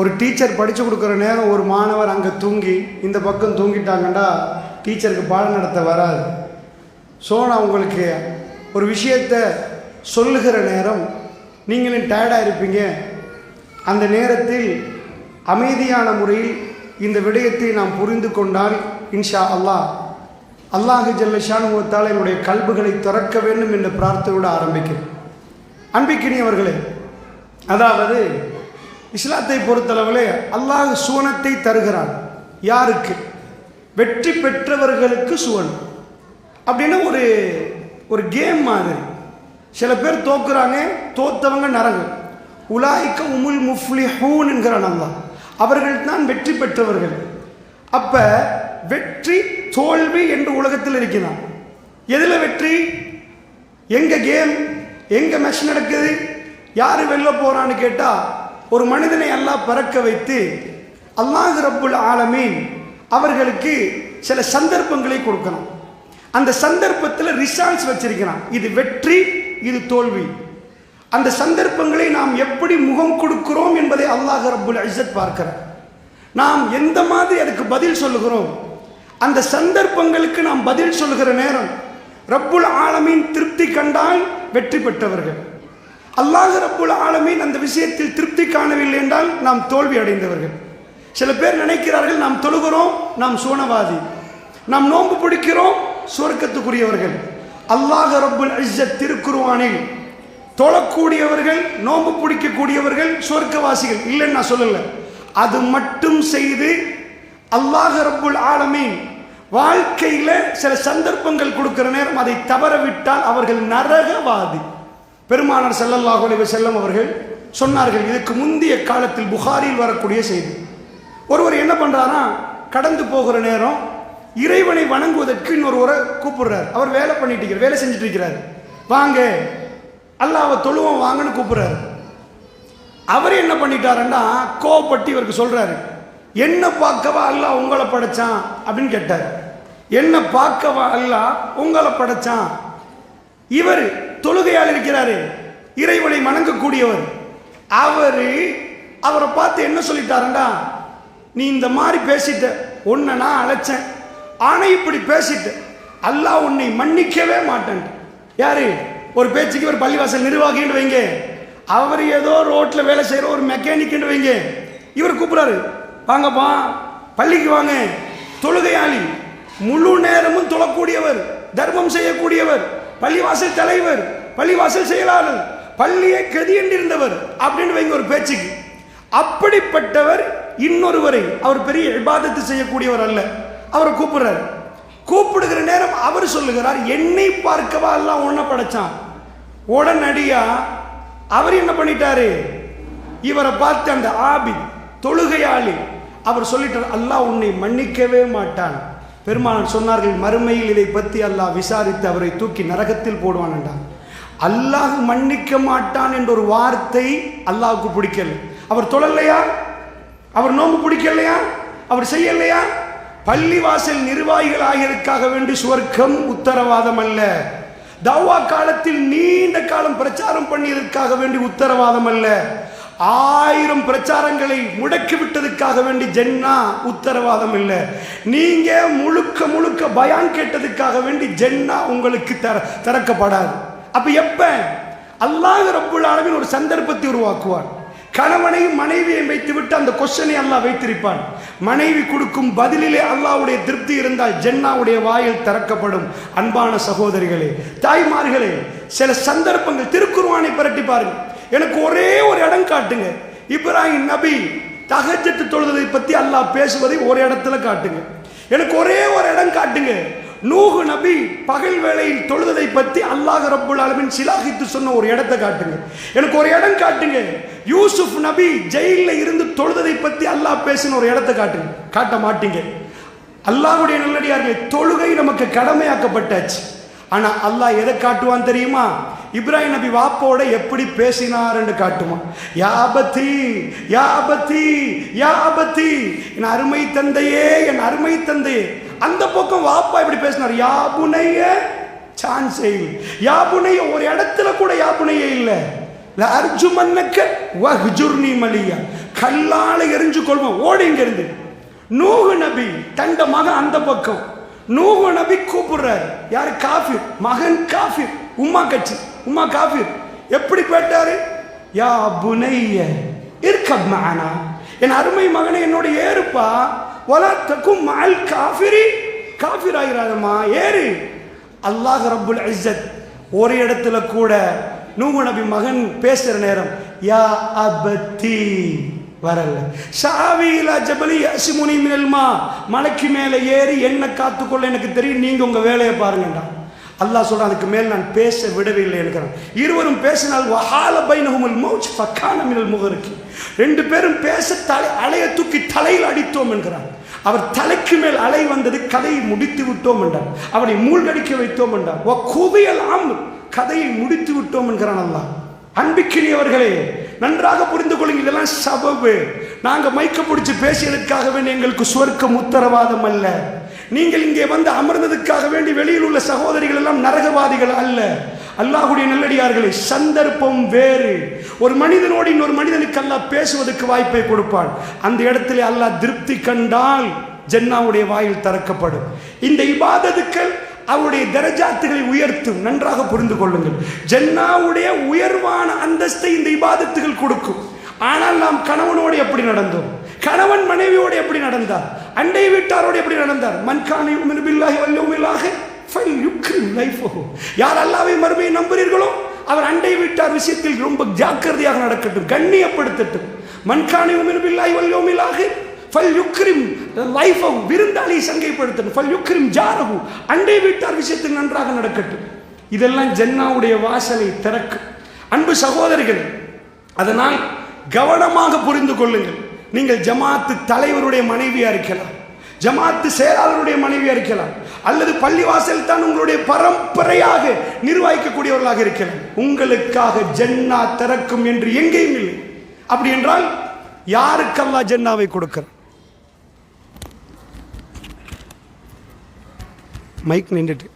ஒரு டீச்சர் படித்து கொடுக்குற நேரம் ஒரு மாணவர் அங்கே தூங்கி இந்த பக்கம் தூங்கிட்டாங்கண்டா டீச்சருக்கு பாடம் நடத்த வராது. ஸோ நான் உங்களுக்கு ஒரு விஷயத்தை சொல்லுகிற நேரம் நீங்களும் டயர்டாக இருப்பீங்க. அந்த நேரத்தில் அமைதியான முறையில் இந்த விடயத்தை நாம் புரிந்து கொண்டால் இன்ஷா அல்லாஹ் ஜல்ல ஷானுஹு வ தஆலா என்னுடைய கல்புகளை திறக்க வேண்டும் என்ற பிரார்த்தனையோடு ஆரம்பிக்கிறேன். அன்பிக்கினியவர்களே, அதாவது இஸ்லாத்தை பொறுத்தளவிலே அல்லாஹ் சுவனத்தை தருகிறான். யாருக்கு? வெற்றி பெற்றவர்களுக்கு சுவனம். அப்படின்னா ஒரு கேம் மாதிரி. சில பேர் தோக்குறாங்க, தோத்தவங்க நரகம். உலாய்க்க உமுல் முஃப்லிஹூன் என்கிறான் அல்லாஹ். அவர்கள் தான் வெற்றி பெற்றவர்கள். அப்ப வெற்றி தோல்வி என்று உலகத்தில் இருக்கிறான். எதுல வெற்றி? எங்க கேம், எங்க மேட்ச் நடக்குது, யாரு வெல்ல போறான்னு கேட்டா, ஒரு மனிதனை அல்லாஹ் பறக்க வைத்து அல்லாஹ் ரப்புல் ஆலமீன் அவர்களுக்கு சில சந்தர்ப்பங்களை கொடுக்கணும். அந்த சந்தர்ப்பத்தில் ரிசல்ட்ஸ் வச்சிருக்கிறான். இது வெற்றி, இது தோல்வி. அந்த சந்தர்ப்பங்களை நாம் எப்படி முகம் கொடுக்கிறோம் என்பதை அல்லாஹ் ரப்புல் இஸ்ஸத் பார்க்கிறார். நாம் எந்த மாதிரி அதுக்கு பதில் சொல்லுகிறோம், அந்த சந்தர்ப்பங்களுக்கு நாம் பதில் சொல்லுகிற நேரம் ரப்புல் ஆலமீன் திருப்தி கண்டால் வெற்றி பெற்றவர்கள். அல்லாஹ் ரப்புல் ஆலமீன் அந்த விஷயத்தில் திருப்தி காணவில்லை என்றால் நாம் தோல்வி அடைந்தவர்கள். சில பேர் நினைக்கிறார்கள் நாம் தொழுகிறோம், நாம் சுவனவாதி, நாம் நோன்பு பிடிக்கிறோம், சுவர்க்கத்துக்குரியவர்கள். அல்லாஹ் ரப்புல் இஸ்ஸத் திருக்குர்ஆனில் தொழக்கூடியவர்கள், நோன்பு பிடிக்கக்கூடியவர்கள் சுவர்க்கவாசிகள் இல்லைன்னு நான் சொல்லல. அது மட்டும் செய்து அல்லாஹ் ரப்புல் ஆலமீன் வாழ்க்கையில சில சந்தர்ப்பங்கள் கொடுக்கிற நேரம் அதை தவறவிட்டால் அவர்கள் நரகவாதி. பெருமானார் ஸல்லல்லாஹு அலைஹி வஸல்லம் அவர்கள் சொன்னார்கள். இதுக்கு முந்தைய காலத்தில் புகாரில் வரக்கூடிய செய்தி. ஒருவர் என்ன பண்றாரா, கடந்து போகிற நேரம் இறைவனை வணங்குவதற்கு இன்னொருவரை கூப்பிடுறார். அவர் வேலை பண்ணிட்டு இருக்கிறார், வேலை செஞ்சுட்டு இருக்கிறார். வாங்க அல்லாஹ்வை தொழுவோம் வாங்கன்னு கூப்பிடுறாரு. அவர் என்ன பண்ணிட்டாருன்னா கோபப்பட்டு இவருக்கு சொல்றாரு, என்ன பார்க்கவா அல்லாஹ் உங்களை படைச்சான் அப்படின்னு கேட்டார். என்ன பார்க்கவா அல்லாஹ் உங்களை படைச்சான்? இவர் தொழுகையால் இருக்கிறாரு, இறைவனை வணங்கக்கூடியவர். அவரை பார்த்து என்ன சொல்லிட்டாருண்டா, நீ இந்த மாதிரி பேசிட்ட, உன்னை நான் அழைச்சேன், ஆனா இப்படி பேசிட்ட, அல்லாஹ் உன்னை மன்னிக்கவே மாட்டேன். யாரு? ஒரு பேச்சுக்கு ஒரு பள்ளிவாசல் நிர்வாகின்னு வைங்க, அவர் ஏதோ ரோட்ல வேலை செய்யற ஒரு மெக்கானிக் வைங்க, இவர் கூப்பிடுறாரு, வாங்கப்பா பள்ளிக்கு வாங்க. தொழுகையாளி, முழு நேரமும் தொழக்கூடியவர், தர்மம் செய்யக்கூடியவர், பள்ளிவாசல் தலைவர், பள்ளிவாசல் செயலாளர், பள்ளியை கதியண்டிருந்தவர் அப்படின்னு வைங்க ஒரு பேச்சுக்கு. அப்படிப்பட்டவர் இன்னொருவரை, அவர் பெரிய இபாதத்து செய்யக்கூடியவர் அல்ல, அவரை கூப்பிடுறார். கூப்பிடுகிற நேரம் அவர் சொல்லுகிறார், என்னை பார்க்கவா அல்லாஹ் உன்னை படைச்சான். உடனடியா அவர் என்ன பண்ணிட்டாரு, இவரை பார்த்து அந்த ஆபித் தொழுகையாளி அவர் சொல்லிட்டார், அல்லாஹ் உன்னை மன்னிக்கவே மாட்டான். பெருமானார் சொன்னார்கள், மறுமையில் இதை பற்றி அல்லாஹ் விசாரித்து அவரை தூக்கி நரகத்தில் போடுவான் என்றான். அல்லாஹ் மன்னிக்க மாட்டான் என்ற ஒரு வார்த்தை அல்லாஹ்வுக்கு பிடிக்கல. அவர் தொழலையா, அவர் நோன்பு பிடிக்கலையா, அவர் செய்யலையா? பள்ளிவாசல் நிர்வாகிகள் ஆகியதற்காக வேண்டி சுவர்க்கம் உத்தரவாதம் அல்ல. தௌவா காலத்தில் நீண்ட காலம் பிரச்சாரம் பண்ணியதற்காக வேண்டி உத்தரவாதம் அல்ல. 1000 பிரச்சாரங்களை முடக்கி விட்டதுக்காக வேண்டி ஜென்னா உத்தரவாதம் இல்லை. நீங்க முழுக்க பயான் கேட்டதுக்காக வேண்டி ஜென்னா உங்களுக்கு திறக்கப்படாது. அப்ப எப்ப அல்லாஹ் ரப்புல் ஆலமீன் ஒரு சந்தர்ப்பத்தை உருவாக்குவார். கணவனையும் மனைவியை வைத்துவிட்டு அந்த கொஸ்டனை அல்லாஹ் வைத்திருப்பான். மனைவி கொடுக்கும் பதிலிலே அல்லாஹ்வுடைய திருப்தி இருந்தால் ஜென்னாவுடைய வாயில் திறக்கப்படும். அன்பான சகோதரிகளே, தாய்மார்களே, சில சந்தர்ப்பங்கள் திருக்குர்ஆனை பரட்டி பாருங்க. எனக்கு ஒரே ஒரு இடம் காட்டுங்க, இப்ராஹிம் நபி தஹஜ்ஜத் தொழுதலை பத்தி அல்லாஹ் பேசுவதை ஒரு இடத்துல காட்டுங்க. எனக்கு ஒரே ஒரு இடம் காட்டுங்க, நூஹ் நபி பகல் வேளையில் தொழுதலை பத்தி அல்லாஹ் ரப்புல் ஆலமீன் சிலாகித்து சொன்ன ஒரு இடத்தை காட்டுங்க. எனக்கு ஒரு இடம் காட்டுங்க, யூசுப் நபி ஜெயிலில் இருந்து தொழுதலை பத்தி அல்லாஹ் பேசின ஒரு இடத்தை காட்டுங்க. காட்ட மாட்டீங்க. அல்லாஹ்வுடைய நல்லடியார்களே, தொழுகை நமக்கு கடமையாக்கப்பட்டாச்சு. ஆனா அல்லாஹ் எதை காட்டுவான் தெரியுமா? இப்ராஹிம் நபி வாப்போட எப்படி பேசினார் என்று காட்டுவான். யாபத்தி யாபத்தி யாபத்தி, என் அருமை தந்தையே, என் அருமை தந்தையே. அந்த பக்கம் வாப்பா எப்படி பேசினார்? யாபுனைய சான்ஸ் இல்லை. யாபுனைய ஒரு இடத்துல கூட யாபுனைய இல்லை. அர்ஜுமன்னக்க வஹ்ஜுர்னி மலியா, கல்லால் எரிஞ்சு கொள்வோம், ஓடி இங்க இருந்து. நூஹ் நபி தண்ட மகன் அந்த பக்கம், நூஹ் நபி கூப்பிடுறாரு, யாரு? காஃபிர் மகன், காஃபிர் உம்மா கட்சி, உம்மா காஃபிர். எப்படி போயிட்டாரு? யா புனைய இர்கப் மஅனா, என் அருமை மகனை என்னோட ஏறுப்பா, வலா தகும் மஅல் காஃபிரி, காஃபிர் ஆகிறாதம்மா, ஏறு. அல்லாஹ் ரப்புல் இஸ்ஸத் ஒரு இடத்துல கூட நூஹ் நபி மகன் பேசுற நேரம் யா அபத்தி வரல. ஷாவிலா ஜபலி யஸ்முனி மினல் மா, மலைக்கு மேலே ஏறி என்ன காத்துக்கொள்ள எனக்கு தெரியும், நீங்க உங்க வேலையை பாருங்கடா. அல்லாஹ் சொல்றான், அதுக்கு மேல் நான் பேச விடவில்லை என்கிறான். இருவரும் பேசினால் வஹால பைனஹுமுல் மௌஜ் ஃபகான மினல் முகரிகி, ரெண்டு பேரும் பேச அலையை தூக்கி தலையில் அடித்தோம் என்கிறான். அவர் தலைக்கு மேல் அலை வந்தது, கதையை முடித்து விட்டோம் என்றார். அவரை மூழ்கடிக்க வைத்தோம் என்றார். கதையை முடித்து விட்டோம் என்கிறான் அல்லாஹ். அன்பிக்கினியவர்களே, நன்றாக புரிந்து கொள்ளுங்கள், இதெல்லாம் சபபு. நாங்க மைக்க பிடிச்சு பேசியதற்காக வேண்டி எங்களுக்கு சொர்க்கம் உத்தரவாதம் அல்ல. நீங்கள் இங்கே வந்து அமர்ந்ததுக்காக வேண்டி வெளியில் உள்ள சகோதரிகள் எல்லாம் நரகவாதிகள் அல்ல. அல்லாஹ்வுடைய நல்லடியார்களே, சந்தர்ப்பம் வேறு. ஒரு மனிதனோடு இன்னொரு மனிதனுக்கு அல்லாஹ் பேசுவதற்கு வாய்ப்பை கொடுப்பான். அந்த இடத்துல அல்லாஹ் திருப்தி கண்டால் ஜன்னாவுடைய வாயில் திறக்கப்படும். இந்த இபாதத்துக்கள் அவருடைய தரஜாத்துகளை உயர்த்தும். நன்றாக புரிந்து கொள்ளுங்கள், ஜன்னாவுடைய உயர்வான அந்தஸ்தை இந்த இபாதத்துகள் கொடுக்கும். ஆனால் நாம் கணவனோடு எப்படி நடந்தோம், கணவன் மனைவியோடு எப்படி நடந்தார், அண்டை வீட்டாரோடு எப்படி நடந்தார்? மன்கான யுமினு பில்லாஹி வல் யௌமில் ஆகிர் ஃபல்யுக்ரிம் லைஃபஹு, யார் அல்லாஹ்வை மறுமையை நம்புகிறீர்களோ அவர் அண்டை வீட்டார் விஷயத்தில் ரொம்ப ஜாக்கிரதையாக நடக்கட்டும், கண்ணியப்படுத்தட்டும். மன்கான யுமினு பில்லாஹி வல் யௌமில் ஆகிர் ஃபல்யுக்ரிம் லைஃபஹு, விருந்தாளியை சங்கைப்படுத்தட்டும். ஃபல்யுக்ரிம் ஜாரஹு, அண்டை வீட்டார் விஷயத்தில் நன்றாக நடக்கட்டும். இதெல்லாம் ஜன்னாவுடைய வாசலை திறக்கும். அன்பு சகோதரிகள், அதனால் கவனமாக புரிந்து கொள்ளுங்கள். நீங்கள் ஜமாத்து தலைவருடைய மனைவியா இருக்கலாம், ஜமாத்து செயலாளருடைய மனைவியா இருக்கலாம், அல்லது பள்ளிவாசல் தான் உங்களுடைய பரம்பரையாக நிர்வகிக்கக்கூடியவர்களாக இருக்கலாம். உங்களுக்காக ஜன்னா திறக்கும் என்று எங்கேயும் இல்லை. அப்படி என்றால் யாருக்கு அல்லாஹ் ஜன்னாவை கொடுக்கிறார்? மைக் நின்றுட்டு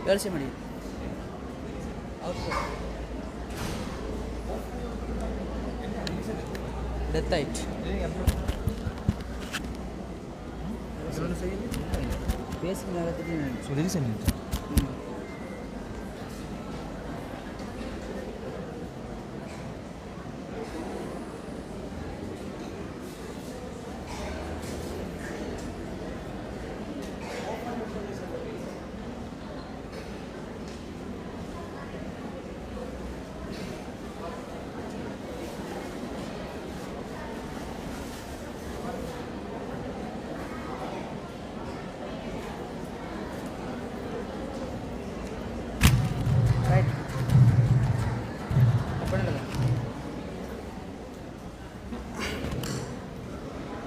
Verse ಮಾಡಿ ಡೆತ್ ಆಯ್ತು பேசுங்க.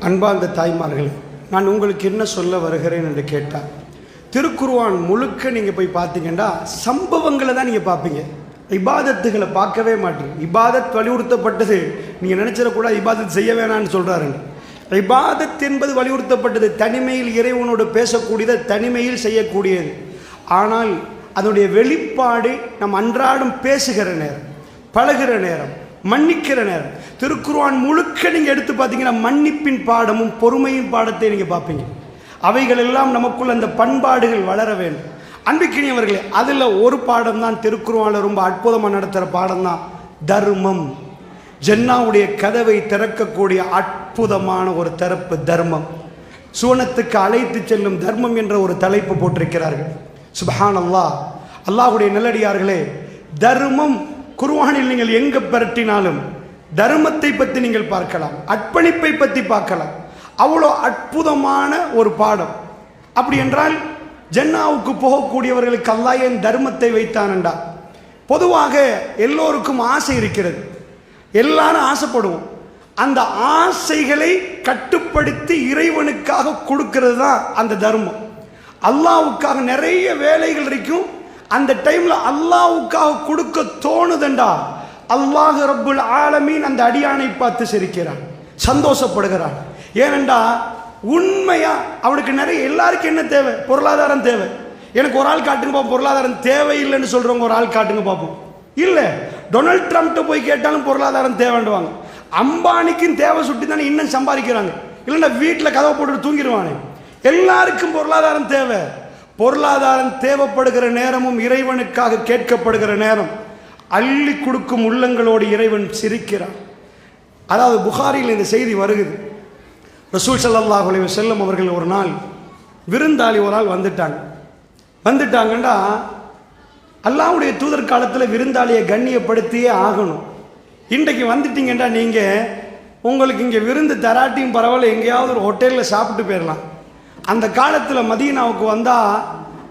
அன்பார்ந்த தாய்மார்களே, நான் உங்களுக்கு என்ன சொல்ல வருகிறேன் என்று கேட்டால், திருக்குர்ஆன் முழுக்க நீங்கள் போய் பார்த்தீங்கன்னா சம்பவங்களை தான் நீங்கள் பார்ப்பீங்க, இபாதத்துகளை பார்க்கவே மாட்டீங்க. இபாதத் வலியுறுத்தப்பட்டது, நீங்கள் நினச்சிடக்கூடாது இபாதத் செய்ய வேணான்னு சொல்கிறாருங்க. இபாதத் என்பது வலியுறுத்தப்பட்டது, தனிமையில் இறைவனோடு பேசக்கூடியது, தனிமையில் செய்யக்கூடியது. ஆனால் அதனுடைய வெளிப்பாடு நம் அன்றாடம் பேசுகிற நேரம், பழகிற நேரம், மன்னிக்கிற நேரம். திருக்குர்ஆன் முழுக்க நீங்கள் எடுத்து பார்த்தீங்கன்னா மன்னிப்பின் பாடமும் பொறுமையின் பாடத்தை நீங்கள் பார்ப்பீங்க. அவைகள் எல்லாம் நமக்குள்ள அந்த பண்பாடுகள் வளர வேண்டும். அன்பிக்கினியவர்களே, அதில் ஒரு பாடம் தான் திருக்குர்ஆனில் ரொம்ப அற்புதமாக நடத்துகிற பாடம் தான் தர்மம். ஜன்னாவுடைய கதவை திறக்கக்கூடிய அற்புதமான ஒரு தரப்பு தர்மம். சுவனத்துக்கு அழைத்து செல்லும் தர்மம் என்ற ஒரு தலைப்பு போட்டிருக்கிறார்கள். சுப்ஹானல்லாஹ். அல்லாஹ்வுடைய நல்லடியார்களே, தர்மம் குர்ஆனில் நீங்கள் எங்க பரட்டினாலும் தர்மத்தை பற்றி நீங்கள் பார்க்கலாம், அர்ப்பணிப்பை பற்றி பார்க்கலாம். அவ்வளோ அற்புதமான ஒரு பாடம். அப்படி என்றால் ஜன்னாவுக்கு போகக்கூடியவர்களுக்கு அல்லாஹ் ஏன் தர்மத்தை வைத்தானண்டா, பொதுவாக எல்லோருக்கும் ஆசை இருக்கிறது, எல்லாரும் ஆசைப்படுவோம். அந்த ஆசைகளை கட்டுப்படுத்தி இறைவனுக்காக கொடுக்கிறது தான் அந்த தர்மம். அல்லாஹ்வுக்காக நிறைய வேலைகள் இருக்கும், அந்த டைம்ல அல்லாஹ்வுக்காக கொடுக்க தோணுதண்டா, அல்லாஹ் ரப்புல் ஆலமீன் அந்த அடியானை பார்த்து சிரிக்கிறான், சந்தோஷப்படுகிறான். ஏனெண்டா உண்மையா அவனுக்கு நிறைய, எல்லாருக்கும் என்ன தேவை? பொருளாதாரம் தேவை. எனக்கு ஒரு ஆள் காட்டுங்க பார்ப்போம், பொருளாதாரம் தேவையில்லைன்னு சொல்றவங்க ஒரு ஆள் காட்டுங்க பார்ப்போம். இல்லை, டொனால்ட் ட்ரம்ப்ட்ட போய் கேட்டாலும் பொருளாதாரம் தேவைண்டுவாங்க. அம்பானிக்கும் தேவை சுட்டி தானே இன்னும் சம்பாதிக்கிறாங்க. இல்லைன்னா வீட்டில் கதவை போட்டு தூங்கிடுவானே. எல்லாருக்கும் பொருளாதாரம் தேவை. பொருளாதாரம் தேவைப்படுகிற நேரமும் இறைவனுக்காக கேட்கப்படுகிற நேரம் அள்ளி கொடுக்கும் உள்ளங்களோடு இறைவன் சிரிக்கிறான். அதாவது புகாரியில் இந்த செய்தி வருகிறது. ரசூல் ஸல்லல்லாஹு அலைஹி வஸல்லம் அவர்கள் ஒரு நாள் விருந்தாளி ஒரு ஆள் வந்துட்டாங்கண்டா, அல்லாஹ்வுடைய தூதர் காலத்தில் விருந்தாளியை கண்ணியப்படுத்தியே ஆகணும். இன்றைக்கு வந்துட்டீங்கண்டா நீங்கள், உங்களுக்கு இங்கே விருந்து தராட்டியும் பரவாயில்ல, எங்கேயாவது ஒரு ஹோட்டலில் சாப்பிட்டு போயிடலாம். அந்த காலத்தில் மதீனாவுக்கு வந்தால்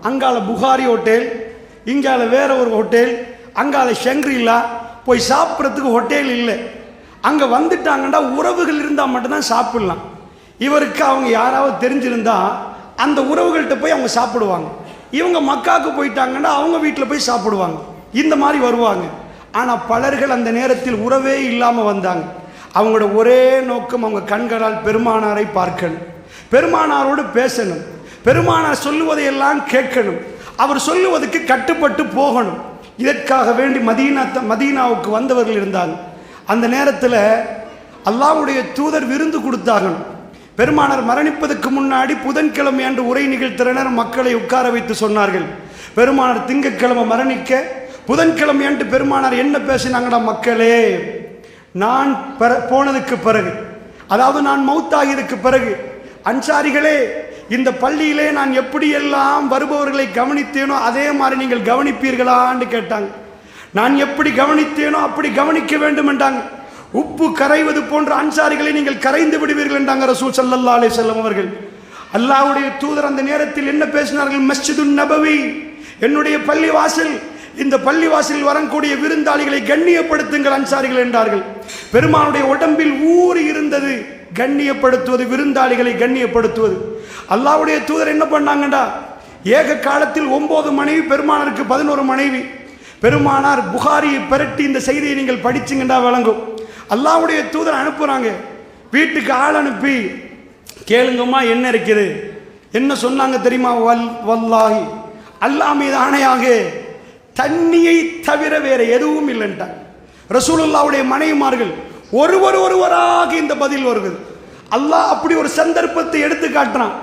அங்கால புகாரி ஹோட்டல், இங்கால வேற ஒரு ஹோட்டல், அங்கால ஷங்க்ரிலா, போய் சாப்பிட்றதுக்கு ஹோட்டல் இல்லை. அங்கே வந்துட்டாங்கண்டா உறவுகள் இருந்தால் மட்டும்தான் சாப்பிடலாம். இவருக்கு அவங்க யாராவது தெரிஞ்சிருந்தா அந்த உறவுகள்கிட்ட போய் அவங்க சாப்பிடுவாங்க. இவங்க மக்காவுக்கு போயிட்டாங்கன்னா அவங்க வீட்டில் போய் சாப்பிடுவாங்க. இந்த மாதிரி வருவாங்க. ஆனால் பலர்கள் அந்த நேரத்தில் உறவே இல்லாமல் வந்தாங்க. அவங்களோட ஒரே நோக்கம் அவங்க கண்களால் பெருமானாரை பார்க்கணும், பெருமானாரோடு பேசணும், பெருமானார் சொல்லுவதையெல்லாம் கேட்கணும், அவர் சொல்லுவதற்கு கட்டுப்பட்டு போகணும். இதற்காக வேண்டி மதீனாவுக்கு வந்தவர்கள் இருந்தாங்க. அந்த நேரத்தில் அல்லாஹ்வுடைய தூதர் விருந்து கொடுத்தாகணும். பெருமானார் மரணிப்பதற்கு முன்னாடி புதன்கிழமை அன்று உரை நிகழ்த்தினர், மக்களை உட்கார வைத்து சொன்னார்கள். பெருமானார் திங்கட்கிழமை மரணிக்க, புதன்கிழமை அன்று பெருமானார் என்ன பேசினாங்கடா, மக்களே, நான் போனதுக்கு பிறகு, அதாவது நான் மௌத்தாகியதுக்கு பிறகு, அன்சாரிகளே, இந்த பள்ளியிலே நான் எப்படியெல்லாம் வருபவர்களை கவனித்தேனோ அதே மாதிரி நீங்கள் கவனிப்பீர்களான்னு கேட்டாங்க. நான் எப்படி கவனித்தேனோ அப்படி கவனிக்க வேண்டும் என்றாங்க. உப்பு கரைவது போன்ற அன்சாரிகளை நீங்கள் கரைந்து விடுவீர்கள் என்றாங்க ரசூல் ஸல்லல்லாஹு அலைஹி வஸல்லம் அவர்கள். அல்லாஹ்வுடைய தூதர் அந்த நேரத்தில் என்ன பேசினார்கள்? மஸ்ஜிதுன் நபவி, என்னுடைய பள்ளிவாசல், இந்த பள்ளிவாசலில் வரக்கூடிய விருந்தாளிகளை கண்ணியப்படுத்துங்கள் அன்சாரிகள் என்றார்கள். பெருமானுடைய உடம்பில் ஊறி இருந்தது கண்ணியப்படுத்துவது, விருந்தாளிகளை கண்ணியப்படுத்துவது. அல்லாஹ்வுடைய தூதர் என்ன பண்ணாங்கடா, ஏக காலத்தில் 9 மனைவி, பெருமானாருக்கு 11 மனைவி. பெருமானார் புகாரியை பெரட்டி இந்த செய்தியை நீங்கள் படிச்சுங்கண்டா விளங்கும். அல்லாஹ்வுடைய தூதர் அனுப்புறாங்க, வீட்டுக்கு ஆள் அனுப்பி கேளுங்கம்மா என்ன இருக்குது. என்ன சொன்னாங்க தெரியுமா? வல்லாஹி, அல்லாஹ் மீது ஆணையாக, தண்ணியை தவிர வேற எதுவும் இல்லைன்ட்டாங்க. ரசூலுல்லாஹ்வுடைய மனைவிமார்கள் ஒருவராக இந்த பதில் வருகிறது. அல்லாஹ் அப்படி ஒரு சந்தர்ப்பத்தை எடுத்து காட்டுறான்.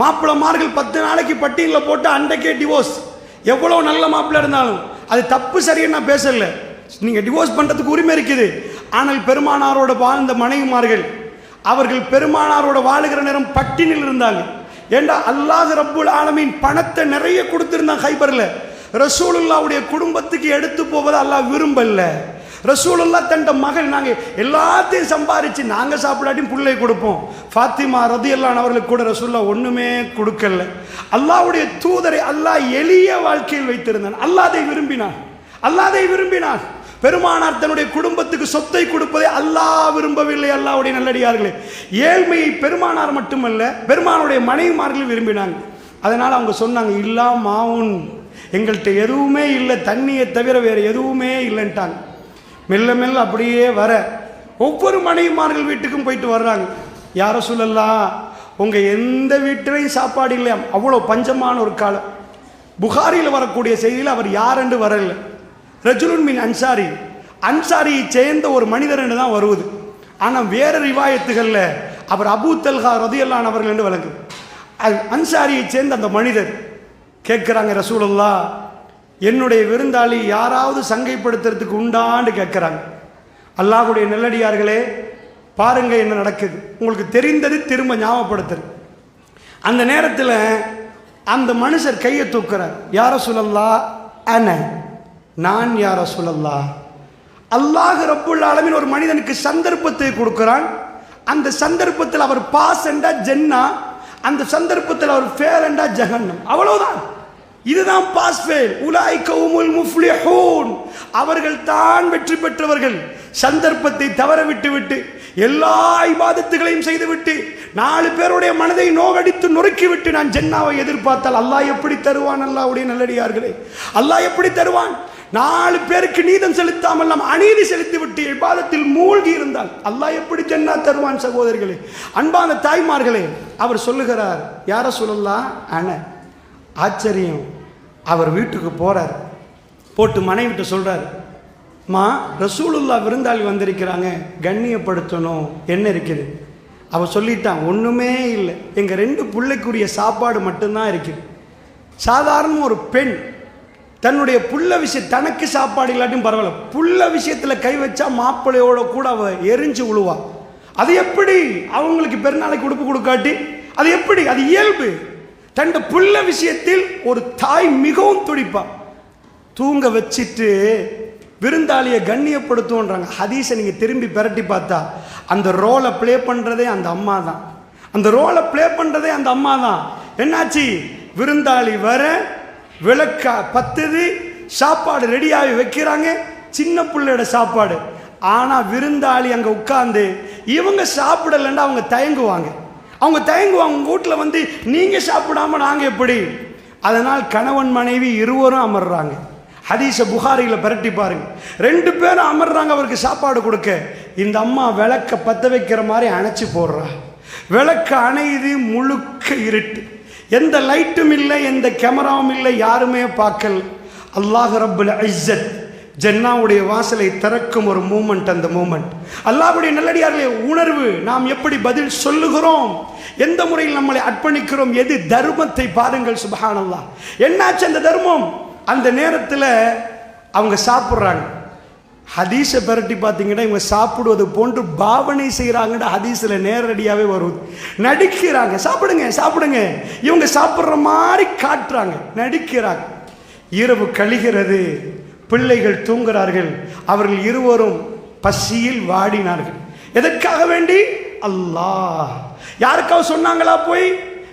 மாப்பிள்ளமார்கள் 10 நாளைக்கு பட்டியலில் போட்டு அன்றைக்கே டிவோர்ஸ். எவ்வளோ நல்ல மாப்பிள்ளை இருந்தாலும் அது தப்பு, சரின்னு நான் பேசல, நீங்கள் டிவோர்ஸ் பண்ணுறதுக்கு உரிமை இருக்குது. ஆனால் பெருமானாரோட வாழ்ந்த மனைவிமார்கள், அவர்கள் பெருமானாரோட வாழுகிற நேரம் பட்டினில் இருந்தாங்க. ஏண்டா அல்லாஹ் ரப்புல் ஆலமீன் பணத்தை நிறைய கொடுத்திருந்தாங்க ஹைபர்ல. ரசூலுல்லாஹ்வுடைய குடும்பத்துக்கு எடுத்து போவதை அல்லாஹ் விரும்பல. ரசூலுல்லாஹ் தண்ட மகள், நாங்கள் எல்லாத்தையும் சம்பாரிச்சு நாங்கள் சாப்பிடாட்டியும் பிள்ளை கொடுப்போம். ஃபாத்திமா ரதியல்லாஹு அன்ஹா அவர்களுக்கு கூட ரசூலுல்லாஹ் ஒன்றுமே கொடுக்கல. அல்லாஹ்வுடைய தூதரை அல்லாஹ் எளிய வாழ்க்கையில் வைத்திருந்தான். அல்லாஹ்வை விரும்பினான். பெருமானார் தன்னுடைய குடும்பத்துக்கு சொத்தை கொடுப்பதை அல்லாஹ் விரும்பவில்லை. அல்லாஹ்வுடைய நல்லடியார்களே, ஏழ்மையை பெருமானார் மட்டுமல்ல, பெருமானுடைய மனைவிமார்கள் விரும்பினாங்க. அதனால் அவங்க சொன்னாங்க, இல்லா மாவுன், எங்கள்கிட்ட எதுவுமே இல்லை, தண்ணியை தவிர வேறு எதுவுமே இல்லைன்ட்டாங்க. மெல்ல மெல்ல அப்படியே வர ஒவ்வொரு மனைவிமார்கள் வீட்டுக்கும் போயிட்டு வர்றாங்க. யார சொல்லலாம், உங்கள் எந்த வீட்டிலையும் சாப்பாடு இல்லையா, அவ்வளோ பஞ்சமான ஒரு காலம். புகாரியில் வரக்கூடிய செய்தியில் அவர் யார் என்று வரல, ரஜுலுன் மின் அன்சாரியை சேர்ந்த ஒரு மனிதர் என்று தான் வருவது. ஆனால் வேறு ரிவாயத்துகளில் அவர் அபூ தல்ஹா ரதியல்லாஹு அன்ஹு அவர்கள் என்று வழங்குது. அன்சாரியை சேர்ந்த அந்த மனிதர் கேட்குறாங்க, ரசூலுல்லாஹ், என்னுடைய விருந்தாளி யாராவது சங்கைப்படுத்துறதுக்கு உண்டான்னு கேட்குறாங்க. அல்லாஹ்வுடைய நல்லடியார்களே, பாருங்க என்ன நடக்குது. உங்களுக்கு தெரிந்தது திரும்ப ஞாபகப்படுத்துறது. அந்த நேரத்தில் அந்த மனுஷர் கையை தூக்குறார். யா ரசூலல்லாஹ், நான் யா ரசூலல்லாஹ். அல்லாஹ் ரப்புல் ஆலமீன் ஒரு மனிதனுக்கு சந்தர்ப்பத்தை கொடுக்கிறான். அந்த சந்தர்ப்பத்தில் அவர் பாஸ் என்றா ஜன்னா, அந்த சந்தர்ப்பத்தில் அவர் ஃபேல் என்றா ஜஹன்னம். அவ்வளவுதான். இதுதான் பாஸ் ஃபெயில். உலாயிக ஹுமுல் முஃப்லிஹூன், அவர்கள் தான் வெற்றி பெற்றவர்கள். சந்தர்ப்பத்தை தவற விட்டு எல்லா இபாதத்துகளையும் செய்துவிட்டு 4 பேருடைய மனதை நோகடித்து நொறுக்கிவிட்டு நான் ஜன்னாவை எதிர்பார்த்தால் அல்லாஹ் எப்படி தருவான்? அல்லாஹ்வுடைய நல்லடியார்களே, அல்லாஹ் எப்படி தருவான்? 4 பேருக்கு நீதம் செலுத்தாமல் நாம் அநீதி செலுத்தி விட்டு இபாதத்தில் மூழ்கி இருந்தால் அல்லாஹ் எப்படி ஜன்னா தருவான்? சகோதரிகளே, அன்பான தாய்மார்களே, அவர் சொல்லுகிறார், யா ரசூலல்லாஹ். ஆச்சரியம். அவர் வீட்டுக்கு போறார். போட்டு மனைவிட்டு சொல்றார், மா, ரசூலுல்லாஹ் விருந்தாளி வந்திருக்கிறாங்க, கண்ணியப்படுத்தணும், என்ன இருக்குது? அவள் சொல்லிட்டான், ஒன்றுமே இல்லை, எங்கள் 2 பிள்ளைக்குரிய சாப்பாடு மட்டும்தான் இருக்குது. சாதாரண ஒரு பெண் தன்னுடைய புள்ள விஷயம், தனக்கு சாப்பாடு இல்லாட்டியும் பரவாயில்ல, புள்ள விஷயத்தில் கை வச்சா மாப்பிள்ளையோட கூட அவள் எரிஞ்சு விழுவா. அது எப்படி அவங்களுக்கு பெருநாளைக்கு உடுப்பு கொடுக்காட்டி? அது எப்படி? அது இயல்பு. தன் புள்ள விஷயத்தில் ஒரு தாய் மிகவும் துடிப்பா. தூங்க வச்சிட்டு விருந்தாளியை கண்ணியப்படுத்துவோன்றாங்க. ஹதீஸை நீங்கள் திரும்பி பிரட்டி பார்த்தா அந்த ரோலை ப்ளே பண்ணுறதே அந்த அம்மா தான். அந்த ரோலை ப்ளே பண்ணுறதே அந்த அம்மா தான். என்னாச்சு? விருந்தாளி வர விளக்கா பத்துது, சாப்பாடு ரெடியாகி வைக்கிறாங்க, சின்ன பிள்ளையோட சாப்பாடு. ஆனால் விருந்தாளி அங்கே உட்கார்ந்து இவங்க சாப்பிடலன்னா அவங்க தயங்குவாங்க. உங்கள் வீட்டில் வந்து நீங்கள் சாப்பிடாம நாங்கள் எப்படி? அதனால் கணவன் மனைவி இருவரும் அமர்றாங்க. ஹதீஸ புகாரியில் பரட்டி பாருங்க. 2 பேரும் அமர்றாங்க அவருக்கு சாப்பாடு கொடுக்க. இந்த அம்மா விளக்க பற்ற வைக்கிற மாதிரி அணைச்சி போடுறா. விளக்க அணையுது, முழுக்க இருட்டு, எந்த லைட்டும் இல்லை, எந்த கேமராவும் இல்லை, யாருமே பார்க்கல. அல்லாஹ் ரப்புல் இஸ்ஸத் ஜன்னாவுடைய வாசலை திறக்கும் ஒரு மூமெண்ட். அந்த மூமெண்ட் அல்லாஹ்வுடைய நல்லடியார்களே, உணர்வு. நாம் எப்படி பதில் சொல்லுகிறோம், எந்த முறையில் நம்மளை அர்ப்பணிக்கிறோம், எது தர்மத்தை பாருங்கள். சுப்ஹானல்லாஹ். என்னாச்சு அந்த தர்மம்? அந்த நேரத்தில் அவங்க சாப்பிட்றாங்க. ஹதீஸை பரட்டி பார்த்தீங்கன்னா இவங்க சாப்பிடுவது போன்று பாவனை செய்கிறாங்கன்னு ஹதீஸில் நேரடியாகவே வருது. நடிக்கிறாங்க, சாப்பிடுங்க சாப்பிடுங்க, இவங்க சாப்பிட்ற மாதிரி காட்டுறாங்க, நடிக்கிறாங்க. இரவு கழிகிறது, பிள்ளைகள் தூங்குகிறார்கள். அவர்கள் இருவரும் பசியில் வாடினார்கள். எதற்காக வேண்டி? அல்லாஹ். யாருக்காக சொன்னாங்களா? போய்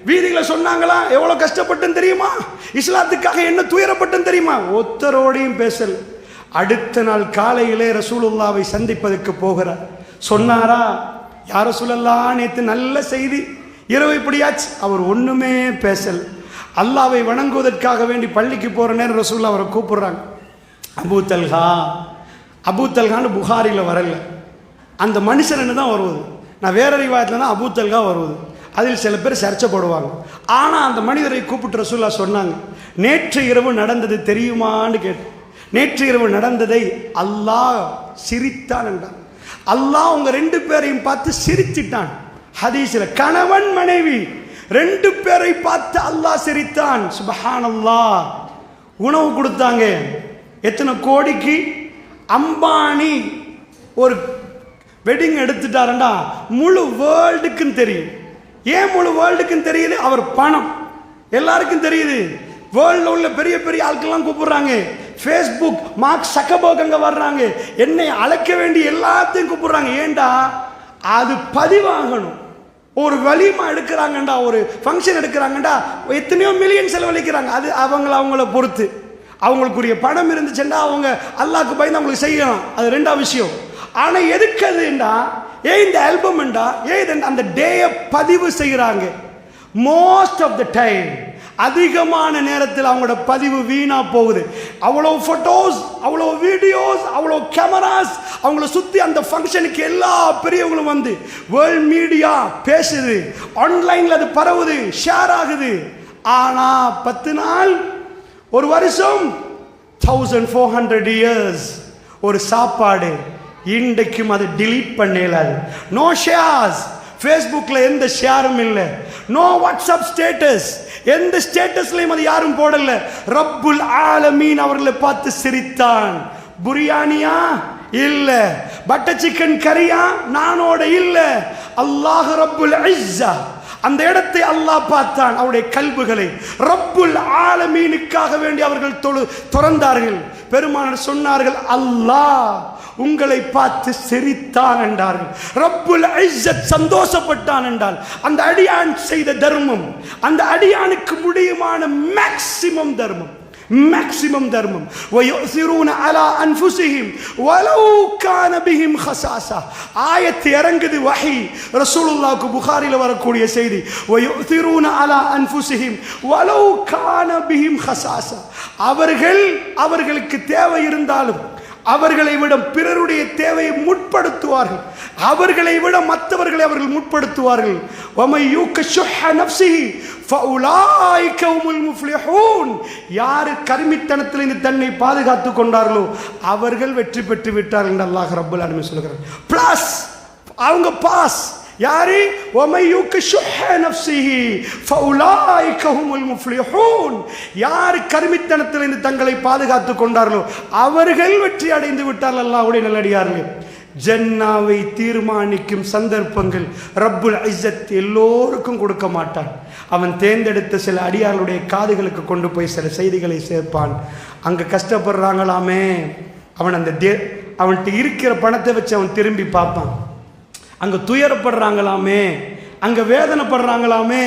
வீதியில் சொன்னாங்களா? எவ்வளோ கஷ்டப்பட்டுன்னு தெரியுமா? இஸ்லாத்துக்காக என்ன துயரப்பட்டுன்னு தெரியுமா? ஒத்தரோடையும் பேசல். அடுத்த நாள் காலையிலே ரசூலுல்லாவை சந்திப்பதற்கு போகிறார். சொன்னாரா, யா ரசூலல்லாஹ், நேற்று நல்ல செய்தி, இரவு இப்படியாச்சு. அவர் ஒன்றுமே பேசல். அல்லாவை வணங்குவதற்காக வேண்டி பள்ளிக்கு போகிற நேரம் ரசூலுல்லாஹ் அவரை கூப்பிடுறாங்க. அபூ தல்கான்னு புகாரியில் வரல, அந்த மனுஷன்னு தான் வருவது. நான் வேற ரிவாயத்தில் தான் அபூ தல்கா வருவது. அதில் சில பேர் சர்ச்சைப்படுவாங்க. ஆனால் அந்த மனிதரை கூப்பிட்டு ரசூலுல்லாஹ் சொன்னாங்க, நேற்று இரவு நடந்தது தெரியுமான்னு கேட்டு. நேற்று இரவு நடந்ததை அல்லாஹ் சிரித்தான் என்றான். அல்லாஹ் உங்க 2 பேரையும் பார்த்து சிரிச்சிட்டான். ஹதீஸில் கணவன் மனைவி 2 பேரை பார்த்து அல்லாஹ் சிரித்தான். சுப்ஹானல்லாஹ். உணவு கொடுத்தாங்க. எத்தனை கோடிக்கு? அம்பானி ஒரு வெட்டிங் எடுத்துட்டாருண்டா முழு வேர்ல்டுக்கும் தெரியும். ஏன் முழு வேர்ல்டுக்கும் தெரியுது? அவர் பணம் எல்லாருக்கும் தெரியுது. வேர்ல்டில் உள்ள பெரிய பெரிய ஆட்கள்லாம் கூப்பிடுறாங்க. ஃபேஸ்புக் மார்க் சக்கபர்க் அங்கே வர்றாங்க. என்னை அழைக்க வேண்டிய எல்லாத்தையும் கூப்பிடுறாங்க. ஏண்டா அது பதிவாகணும். ஒரு வலிமா எடுக்கிறாங்கண்டா, ஒரு ஃபங்க்ஷன் எடுக்கிறாங்கண்டா, எத்தனையோ மில்லியன் செலவழிக்கிறாங்க. அது அவங்கள பொறுத்து. அவங்களுக்குரிய பணம் இருந்துச்சுன்னா அவங்க அல்லாஹ்க்கு பயந்து அவங்களுக்கு செய்யலாம். அது 2ஆவது விஷயம். ஆனால் எதுக்கு அதுண்டா, இந்த ஆல்பம்ண்டா, அந்த டேயை பதிவு செய்கிறாங்க. மோஸ்ட் ஆஃப் த டைம் அதிகமான நேரத்தில் அவங்களோட பதிவு வீணா போகுது. அவ்வளோ ஃபோட்டோஸ், அவ்வளோ வீடியோஸ், அவ்வளோ கேமராஸ் அவங்கள சுற்றி அந்த ஃபங்க்ஷனுக்கு எல்லா பெரியவங்களும் வந்து வேர்ல்ட் மீடியா பேசுது, ஆன்லைனில் அது பரவுது, ஷேர் ஆகுது. ஆனால் 10 நாள், ஒரு வருஷம், 1400 years ஒரு சாப்பாடு இன்றைக்கும் அது டிலீட் பண்ணலாது. No shares. ஃபேஸ்புக்கில் எந்த ஷேரும் இல்லை. நோ வாட்ஸ்அப் ஸ்டேட்டஸ், எந்த ஸ்டேட்டஸ்லையும் அது யாரும் போடல. ரப்புல் ஆலமீன் அவர்களை பார்த்து சிரித்தான். புரியாணியா? இல்லை. பட்டர் சிக்கன் கறியா நானோட இல்ல, அல்லாஹ் ரப்புல் இஸ்ஸா. அந்த இடத்தை அல்லாஹ் பார்த்தான், அவருடைய கல்புகளை ரப்புல் ஆலமீனுக்காக வேண்டி அவர்கள் துறந்தார்கள். பெருமானார் சொன்னார்கள், அல்லாஹ் உங்களை பார்த்து சிரித்தான் என்றார்கள். ரப்புல் இஸ்ஸத் சந்தோஷப்பட்டான் என்றால் அந்த அடியான் செய்த தர்மம், அந்த அடியானுக்கு முடியுமான மேக்சிமம் தர்மம், மேக்ஸிமம் தர்மம். வயுசிரூன அலா அன்ஃபுஸிஹிம் வலவ் கான பிஹிம் ஹஸாஸா. ஆயத்து இறங்குது, வஹி ரசூலுல்லாஹ்வுக்கு புகாரில வரக்கூடிய செய்தி. வயுசிரூன அலா அன்ஃபுஸிஹிம் வலவ் கான பிஹிம் ஹஸாஸா. அவர்களுக்கு தேவை இருந்தாலும் அவர்களை விட பிறருடைய தேவையை முற்படுத்துவார்கள், அவர்களை விட மற்றவர்களை அவர்கள் முற்படுத்துவார்கள். யாரு கர்மித்தனத்திலிருந்து தன்னை பாதுகாத்துக் கொண்டார்களோ அவர்கள் வெற்றி பெற்று விட்டார்கள் என்று அல்லாஹ் ரப்பல் ஆலமீன் சொல்கிறார். பிளஸ் அவங்க பாஸ் யாரு? யார் கர்மித்தனத்திலிருந்து தங்களை பாதுகாத்துக் கொண்டார்களோ அவர்கள் வெற்றி அடைந்து விட்டார்கள். அல்லாஹ்வுடைய நல்லடியார்களே, ஜன்னாவை தீர்மானிக்கும் சந்தர்ப்பங்கள் ரப்புல் இஸ்ஸத் எல்லோருக்கும் கொடுக்க மாட்டான். அவன் தேர்ந்தெடுத்த சில அடியார்களுடைய காதுகளுக்கு கொண்டு போய் சில செய்திகளை சேர்ப்பான். அங்க கஷ்டப்படுறாங்களாமே, அவன் அவன்கிட்ட இருக்கிற பணத்தை வச்சு அவன் திரும்பி பார்ப்பான். அங்க துயரப்படுறாங்களாமே, அங்க வேதனைப்படுறாங்களாமே,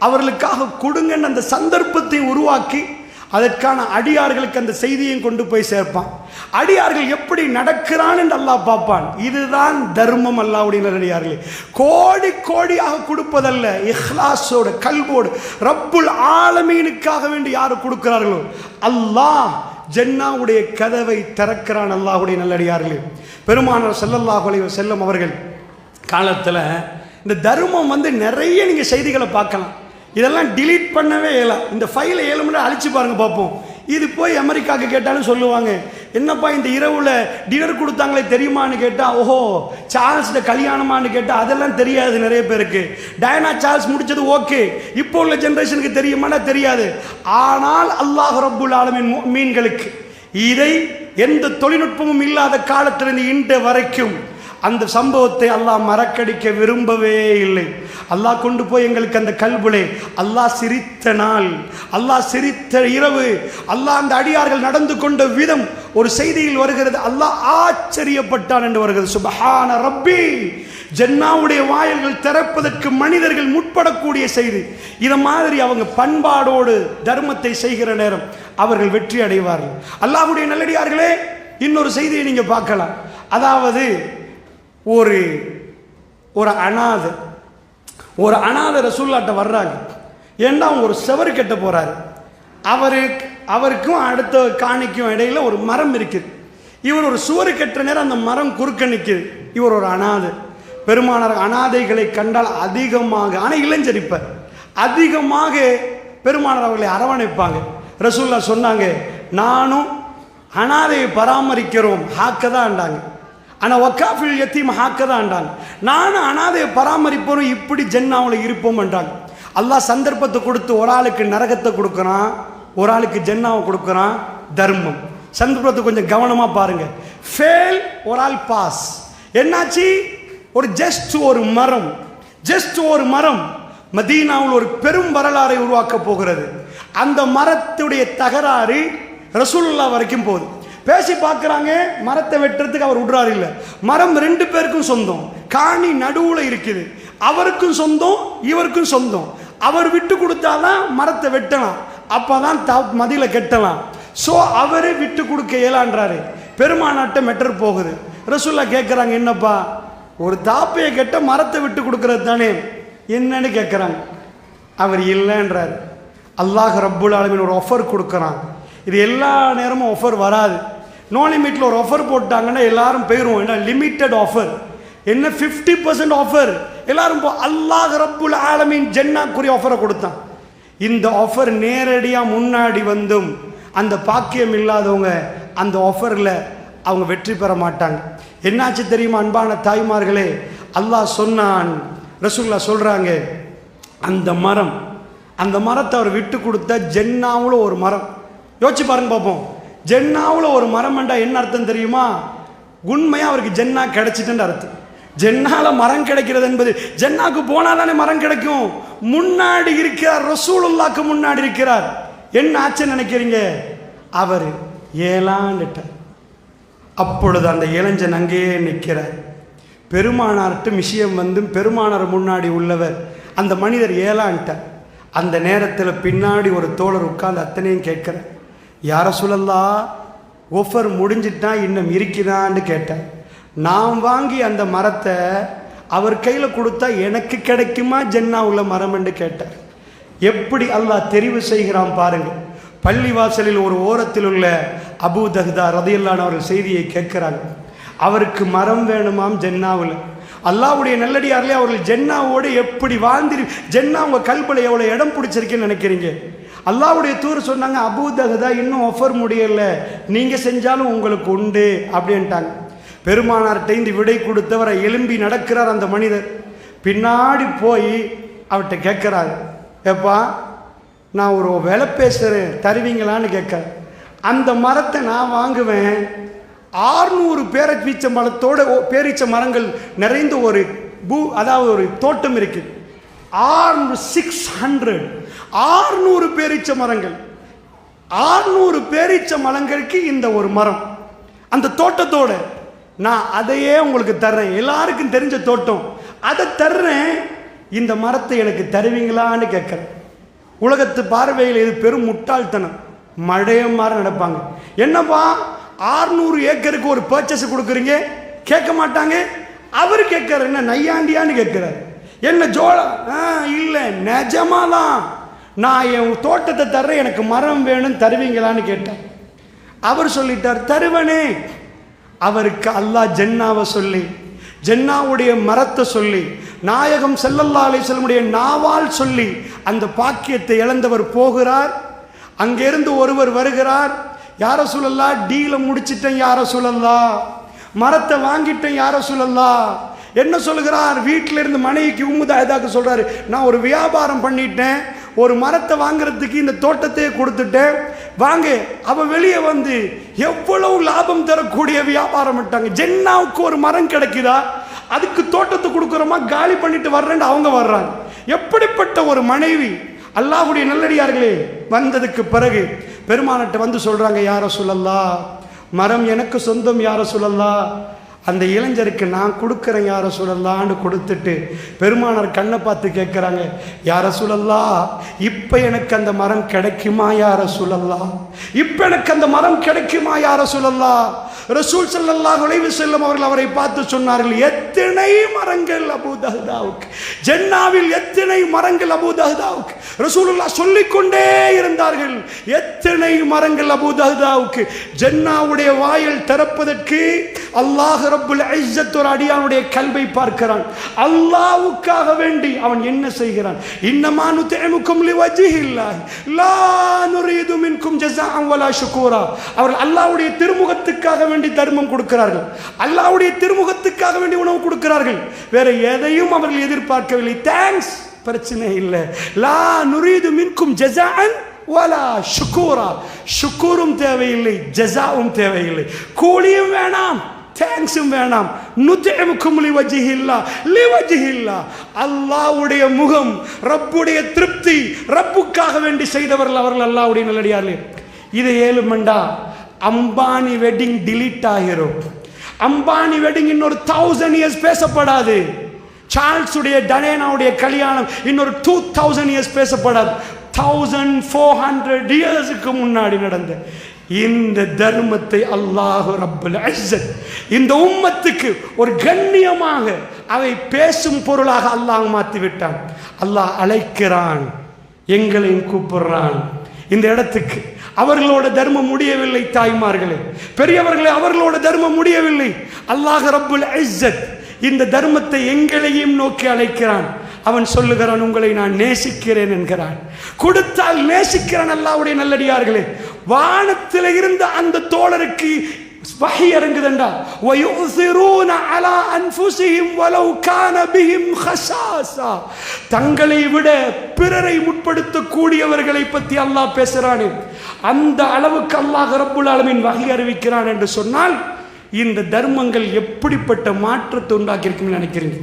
அவர்களுக்காக கொடுங்கன்னு அந்த சந்தர்ப்பத்தை உருவாக்கி அதற்கான அடியார்களுக்கு அந்த செய்தியை கொண்டு போய் சேர்ப்பான். அடியார்கள் எப்படி நடக்கிறான் என்று அல்லாஹ் பார்ப்பான். இதுதான் தர்மம். அல்லாஹ்வுடைய நல்லடியார்களே, கோடி கோடியாக கொடுப்பதல்ல, இஹ்லாஸோடு கல்போடு ரப்புல் ஆலமீனுக்காக வேண்டி யார் கொடுக்கிறார்களோ அல்லாஹ் ஜன்னாவுடைய கதவை திறக்கிறான். அல்லாஹ்வுடைய நல்லடியார்களே, பெருமானார் ஸல்லல்லாஹு அலைஹி வஸல்லம் அவர்கள் காலத்தில் இந்த தர்மம் நிறைய நீங்கள் செய்திகளை பார்க்கலாம். இதெல்லாம் டிலீட் பண்ணவே இயலாம். இந்த ஃபைலை 7 மணி நேரம் அழிச்சு பாருங்க பார்ப்போம். இது போய் அமெரிக்காவுக்கு கேட்டாலும் சொல்லுவாங்க, என்னப்பா இந்த இரவுல டின்னர் கொடுத்தாங்களே தெரியுமான்னு கேட்டால், ஓஹோ சார்ல்ஸ்ட கல்யாணமானு கேட்டால் அதெல்லாம் தெரியாது நிறைய பேருக்கு. டயனா சார்ல்ஸ் முடிச்சது ஓகே, இப்போ உள்ள ஜெனரேஷனுக்கு தெரியுமானா தெரியாது. ஆனால் அல்லாஹ் ரப்புல் ஆலமீன் மீன்களுக்கு இதை எந்த தொழில்நுட்பமும் இல்லாத காலத்திலிருந்து இன்று வரைக்கும் அந்த சம்பவத்தை அல்லாஹ் மறக்கடிக்க விரும்பவே இல்லை. அல்லாஹ் கொண்டு போய் எங்களுக்கு அந்த கல்புலே அல்லாஹ் சிரித்த நாள், அல்லாஹ் சிரித்த இரவு, அல்லாஹ் அந்த அடியார்கள் நடந்து கொண்ட விதம் ஒரு செய்தியில் வருகிறது. அல்லாஹ் ஆச்சரியப்பட்டான் என்று வருகிறது. சுப்ஹான ரப்பி, ஜன்னாவுடைய வாயில்கள் திறப்பதற்கு மனிதர்கள் முற்படக்கூடிய செய்தி. இதை மாதிரி அவங்க பண்பாடோடு தர்மத்தை செய்கிற நேரம் அவர்கள் வெற்றி அடைவார்கள். அல்லாஹ்வுடைய நல்லடியார்களே, இன்னொரு செய்தியை நீங்க பார்க்கலாம். அதாவது ஒரு அனாதை ரசூலுல்லாஹ்ட்ட வர்றாங்க. ஏன்னா அவங்க ஒரு செவரு கட்ட போறாரு. அவருக்கும் அடுத்த காணிக்கும் இடையில ஒரு மரம் இருக்குது. இவர் ஒரு சுவரு கட்டுற நேரம் அந்த மரம் குறுக்க நிற்குது. இவர் ஒரு அனாதை. பெருமானார் அனாதைகளை கண்டால் அதிகமாக, ஆனால் இளைஞரிப்பர் அதிகமாக பெருமானார் அவர்களை அரவணைப்பாங்க. ரசூலுல்லாஹ் சொன்னாங்க, நானும் அனாதையை பராமரிக்கிறோம் ஹாக்கதான்டாங்க, ஆனால் ஒக்காஃபில் யத்தீம் ஹாக்கதான்டாங்க. நானும் அனாதையை பராமரிப்போம், இப்படி ஜன்னாவில் இருப்போம் என்றாங்க. அல்லாஹ் சந்தர்ப்பத்தை கொடுத்து ஒரு ஆளுக்கு நரகத்தை கொடுக்குறான், ஒரு ஆளுக்கு ஜன்னாவை கொடுக்குறான். தர்மம் சந்தர்ப்பத்தை கொஞ்சம் கவனமாக பாருங்க. ஃபெயில், ஒரு ஆள் பாஸ். என்னாச்சு? ஜஸ்ட் ஒரு மரம் மதீனாவில் ஒரு பெரும் வரலாறை உருவாக்க போகிறது. அந்த மரத்துடைய தகராறு ரசூலுல்லாஹ் வரைக்கும் போகுது. பேசி பார்க்குறாங்க, மரத்தை வெட்டுறதுக்கு அவர் விடுறாரு இல்லை. மரம் 2 பேருக்கும் சொந்தம், காணி நடுவில் இருக்குது. அவருக்கும் சொந்தம், இவருக்கும் சொந்தம். அவர் விட்டு கொடுத்தாதான் மரத்தை வெட்டலாம், அப்போதான் மதியில கெட்டலாம். ஸோ அவரே விட்டு கொடுக்க இயலான்றாரு. பெருமானாட்ட மெட்டர் போகுது. ரசூலுல்லாஹ் கேட்குறாங்க, என்னப்பா ஒரு தாப்பையை கெட்ட மரத்தை விட்டு கொடுக்கறது தானே என்னன்னு கேட்குறாங்க. அவர் இல்லைன்றார். அல்லாஹ் ரப்புல் ஆலமீன் ஒரு ஆஃபர் கொடுக்குறான். இது எல்லா நேரமும் ஆஃபர் வராது. நோ லிமிட்டில் ஒரு ஆஃபர் போட்டாங்கன்னா எல்லாரும் போயிடுவோம். ஏன்னா லிமிட்டட் ஆஃபர், என்ன 50% ஆஃபர் எல்லாரும் அல்லாஹ் ரப்புல் ஆலமீன் ஜன்னாக்குரிய ஆஃபரை கொடுத்தான். இந்த ஆஃபர் நேரடியாக முன்னாடி வந்தும் அந்த பாக்கியம் இல்லாதவங்க அந்த ஆஃபரில் அவங்க வெற்றி பெற மாட்டாங்க. என்னாச்சு தெரியுமா அன்பான தாய்மார்களே? அல்லாஹ் சொன்னான், ரசூலுல்லாஹ் சொல்கிறாங்க, அந்த மரத்தை அவர் விட்டு கொடுத்த ஜன்னாவில் ஒரு மரம். யோசிச்சு பாருங்க பார்ப்போம். ஜன்னாவில் ஒரு மரம் என்றால் என்ன அர்த்தம் தெரியுமா? உண்மையாக அவருக்கு ஜென்னா கிடைச்சிட்டுன்னு அர்த்தம். ஜென்னால மரம் கிடைக்கிறது என்பது ஜென்னாக்கு போனால் தானே மரம் கிடைக்கும். முன்னாடி இருக்கிறார், ரசூலுல்லாஹ்க்கு முன்னாடி இருக்கிறார். என்ன ஆச்சு நினைக்கிறீங்க? அவர் ஏலாண்டுட்டார். அப்பொழுது அந்த இளைஞன் அங்கேயே நிற்கிறார். பெருமானார்ட்டு விஷயம் வந்து பெருமானார் முன்னாடி உள்ளவர் அந்த மனிதர் ஏலான்ட்டார். அந்த நேரத்தில் பின்னாடி ஒரு தோழர் உட்கார்ந்து அத்தனையும் கேட்கிறார், யா ரசூலல்லாஹ் ஒஃபர் முடிஞ்சிட்டா இன்னும் இருக்குதான்னு கேட்டார். நான் வாங்கி அந்த மரத்தை அவர் கையில் கொடுத்தா எனக்கு கிடைக்குமா ஜென்னா உள்ள மரம் என்று கேட்டார். எப்படி அல்லாஹ் தெரிவு செய்கிறான் பாருங்கள். பள்ளிவாசலில் ஒரு ஓரத்தில் உள்ள அபூ தஹ்தா ரலியல்லாஹு அவர்கள் செய்தியை கேட்கிறாங்க. அவருக்கு மரம் வேணுமாம் ஜென்னாவில். அல்லாஹ்வுடைய நல்லடியார்களே, அவர்கள் ஜென்னாவோடு எப்படி வாழ்ந்து ஜென்னா உங்கள் கல்புல எவ்வளோ இடம் பிடிச்சிருக்கேன்னு நினைக்கிறீங்க? அல்லாஹ்வுடைய தூர் சொன்னாங்க, அபூ தஹ்தா இன்னும் ஆஃபர் முடியலை, நீங்கள் செஞ்சாலும் உங்களுக்கு உண்டு அப்படின்ட்டாங்க. பெருமானார்கிட்ட இந்த விடை கொடுத்தவரை எழும்பி நடக்கிறார் அந்த மனிதர். பின்னாடி போய் அவர்கிட்ட கேட்குறாரு, ஏப்பா நான் ஒரு வேலை பேசுகிறேன் தருவீங்களான்னு கேட்குறேன். அந்த மரத்தை நான் வாங்குவேன். 600 பேரீச்ச மரத்தோட பேரீச்ச மரங்கள் நிறைந்த ஒரு அதாவது ஒரு தோட்டம் இருக்குது. 600 பேரீச்ச மரங்கள், 600 பேரீச்ச மரங்களுக்கு இந்த ஒரு மரம் அந்த தோட்டத்தோட நான் அதையே உங்களுக்கு தர்றேன். எல்லாருக்கும் தெரிஞ்ச தோட்டம், அதை தர்றேன். இந்த மரத்தை எனக்கு தருவீங்களான்னு கேட்குறேன். உலகத்து பார்வையில் இது பெரும் முட்டாள்தனம். மழையம் மாதிரி நடப்பாங்க. என்னப்பா 600 ஏக்கருக்கு ஒரு பர்ச்சேஸ் கொடுக்குறீங்க, கேட்க மாட்டாங்க. அவர் கேட்குறாரு, என்ன நையாண்டியான்னு கேட்குறாரு. என்ன ஜோளா? இல்லை, நிஜமாதான் நான் என் தோட்டத்தை தர்றேன், எனக்கு மரம் வேணும், தருவீங்களான்னு கேட்டேன். அவர் சொல்லிட்டார், தருவனே. அவருக்கு அல்லாஹ் ஜென்னாவை சொல்லி, ஜென்னாவுடைய மரத்தை சொல்லி, நாயகம் ஸல்லல்லாஹு அலைஹி வஸல்லம் நாவால் சொல்லி அந்த பாக்கியத்தை இழந்தவர் போகிறார். அங்கிருந்து ஒருவர் வருகிறார், யா ரசூலல்லாஹ் டீலை முடிச்சிட்டேன் யா ரசூலல்லாஹ், மரத்தை வாங்கிட்டேன் யா ரசூலல்லாஹ். என்ன சொல்கிறார்? வீட்டில் இருந்து மனைவிக்கு உம்முதாக்கு சொல்றாரு, நான் ஒரு வியாபாரம் பண்ணிட்டேன், ஒரு மரத்தை வாங்குறதுக்கு இந்த தோட்டத்தையே கொடுத்துட்டேன், வாங்க. அவ வெளியே வந்து எவ்வளவு லாபம் தரக்கூடிய வியாபாரம் விட்டாங்க. ஜென்னாவுக்கு ஒரு மரம் கிடைக்குதா, அதுக்கு தோட்டத்தை கொடுக்குறோமா, காலி பண்ணிட்டு வர்றேன்னு அவங்க வர்றாங்க. எப்படிப்பட்ட ஒரு மனைவி! அல்லாஹ்வுடைய நல்லடியார்களே, வந்ததுக்கு பிறகு பெருமானார்ட்ட வந்து சொல்றாங்க, யா ரசூலல்லாஹ் மரம் எனக்கு சொந்தம் யா ரசூலல்லாஹ், அந்த இளைஞருக்கு நான் கொடுக்குறேன் யா ரசூலல்லாஹ்னு கொடுத்துட்டு பெருமானார் கண்ணை பார்த்து கேட்குறாங்க, யா ரசூலல்லாஹ் இப்போ எனக்கு அந்த மரம் கிடைக்குமா யா ரசூலல்லாஹ், இப்போ எனக்கு அந்த மரம் கிடைக்குமா யா ரசூலல்லாஹ். ரசூல் ஸல்லல்லாஹு அலைஹி வஸல்லம் அவர்கள் அவரை பார்த்து சொன்னார்கள், எத்தனை மரங்கள் அபூ தஹ்தாவுக்கு, ஜென்னாவில் எத்தனை மரங்கள் அபூ தஹ்தாவுக்கு. ரசூலுல்லாஹ் சொல்லிக்கொண்டே இருந்தார்கள், எத்தனை மரங்கள் அபூ தஹ்தாவுக்கு. ஜென்னாவுடைய வாயில் திறப்பதற்கு அல்லாஹ் ரப்புல் இஸ்ஸத் ஒரு அடியானுடைய கல்வை பார்க்கிறான். அல்லாஹ்வுக்காக வேண்டி அவன் என்ன செய்கிறான்? இன்னமா நுத்இமுக்கும் லிவஜ்ஹில்லாஹ் லா நுரீது மின்கும் ஜஸாஅன் வலா ஷுக்கூரா. அவர்கள் அல்லாஹ்வுடைய திருமுகத்துக்காக வேண்டி தர்மம் கொடுக்கிறார்கள், அல்லாஹ்வுடைய திருமுகத்துக்காக வேண்டி உணவு கொடுக்கிறார்கள், வேற எதையும் அவர்கள் எதிர்பார்க்கவில்லை. தேங்க்ஸ், பிரச்சனை இல்லை. லா நுரீது மின்கும் ஜஸாஅன் வலா ஷுக்கூரா. ஷுக்கூரும் தேவையில்லை, ஜஸாவும் தேவையில்லை, கூலியும் வேணாம், தேங்க்ஸும் வேணாம். நுத்இமுக்கும் லிவஜ்ஹில்லாஹ் லிவஜ்ஹில்லாஹ். அல்லாஹ்வுடைய முகம், ரப்புடைய திருப்தி, ரப்புக்காக வேண்டி செய்தவர்கள் அவர்கள் அல்லாஹ்வுடைய நல்லடியார்களே. இதை ஏழுமண்டா அம்பானி வெட்டிங் டிலீட் ஆகிரும். அம்பானி வெட்டிங் இன்னொரு 1000 இயர்ஸ் பேசப்படாது. சார்ல்ஸுடைய டயனாவுடைய கல்யாணம் இன்னொரு 2000 இயர்ஸ் பேசப்படாது. 1400 இயர்ஸுக்கு முன்னாடி நடந்த இந்த தர்மத்தை அல்லாஹ் ரப்புல் இஸ்ஸத் இந்த உம்மத்துக்கு ஒரு கண்ணியமாக அவை பேசும் பொருளாக அல்லாஹ் மாற்றி விட்டான். அல்லாஹ் அழைக்கிறான், எங்களையும் கூப்பிடுறான் இந்த இடத்துக்கு. அவர்களோட தர்மம் முடியவில்லை தாய்மார்களே, பெரியவர்களே, அவர்களோட தர்மம் முடியவில்லை. அல்லாஹ் ரப்புல் இஸ்ஸத் இந்த தர்மத்தை எங்களையும் நோக்கி அழைக்கிறான். அவன் சொல்லுகிறான், உங்களை நான் நேசிக்கிறேன் என்கிறான். கொடுத்தால் நேசிக்கிறான். அல்லாஹ்வுடைய நல்லடியார்களே, வானத்தில் இருந்த அந்த தோழருக்கு வஹி இறங்குதண்டா. வயுஸிரூன அலா அன்ஃபுஸிஹிம் வலவ் கான பிஹிம் ஹஸாஸா. தங்களை விட பிறரை முற்படுத்தக்கூடியவர்களை பற்றி அல்லாஹ் பேசுறானே, அந்த அளவுக்கு அல்லாஹ் ரப்புல் ஆலமீன் வஹி அறிவிக்கிறான் என்று சொன்னால் இந்த தர்மங்கள் எப்படிப்பட்ட மாற்றத்தை உண்டாக்கி இருக்குன்னு நினைக்கிறீங்க?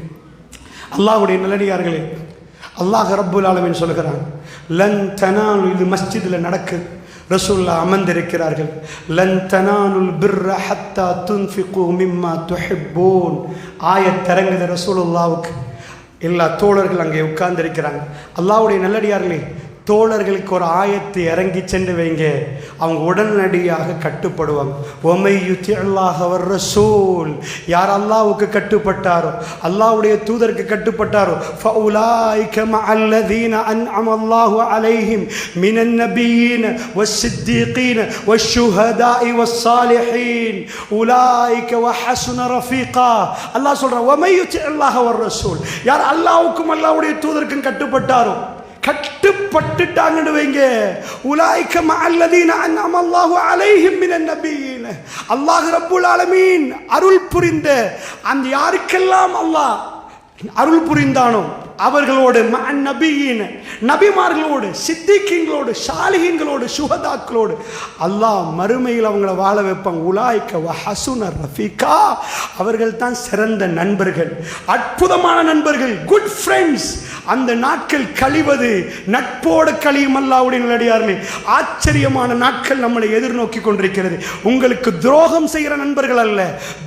அல்லாஹ்வுடைய நல்லடியார்களே, அல்லாஹ் ரப்புல் ஆலமீன் சொல்கிறான், லன் தனாலு, இது மஸ்ஜிதில் நடக்குது, ரசூலுல்லாஹ் அமர்ந்திருக்கிறார்கள். லன் தனாலுல் பிர்ர ஹத்தா துன்ஃபிகு மிம்மா துஹிப்பூன் ஆயத் இறங்குது ரசூலுல்லாஹ்வுக்கு. எல்லா தோழர்கள் அங்கே உட்கார்ந்திருக்கிறாங்க. அல்லாஹ்வுடைய நல்லடியார்களே, தோழர்களுக்கு ஒரு ஆயத்தை இறங்கி சென்று வைங்க, அவங்க உடனடியாக கட்டுப்படுவாங்க. ஒமை யுத்திஅல்லாஹ வர் ரசூல், யார் அல்லாஹ்வுக்கு கட்டுப்பட்டாரோ, அல்லாஹ்வுடைய தூதருக்கு கட்டுப்பட்டாரோ, ஃபஉலாயிக மஅல்லதீன அன்அமல்லாஹு அலைஹிம் மினன் நபியீன வஸ்ஸித்தீகீன வஷ்ஷுஹதாஇ வஸ்ஸாலிஹீன் உலாயிக வஹஸன ரஃபீகா. அல்லாஹ் சொல்றான், ஒமை யுத்திஅல்லாஹ வர் ரசூல், யார் அல்லாஹ்வுக்கும் அல்லாஹ்வுடைய தூதருக்கும் கட்டுப்பட்டாரோ, கட்டுப்பட்டுட்டாங்கன்னு வைங்க, உலாயிக மஅல்லதீன அன்அமல்லாஹு அலைஹிம் மினன் நபியீன, அல்லாஹ் ரப்புல் ஆலமீன் அருள் புரிந்த அந்த யாருக்கெல்லாம் அல்லாஹ் அருள் புரிந்தானோ அவர்களோடு, நபியின் நபிமார்களோடு, சித்திகீன்களோடு, சாலிஹீன்களோடு, சுஹதாக்களோடு அல்லாஹ் மறுமையில் அவங்கள வாழ வைப்பாங்க. உலாயிக வஹஸன ரஃபீகா, அவர்கள் தான் சிறந்த நண்பர்கள், அற்புதமான நண்பர்கள், குட் ஃப்ரெண்ட்ஸ். அந்த நாட்கள் கழிவது நட்போடு கழியும். அல்லாஹ்வுடைய நல்லடியார்களே, ஆச்சரியமான நாட்கள் நம்மளை எதிர்நோக்கி கொண்டிருக்கிறது. உங்களுக்கு துரோகம் செய்கிற நண்பர்கள் அல்ல,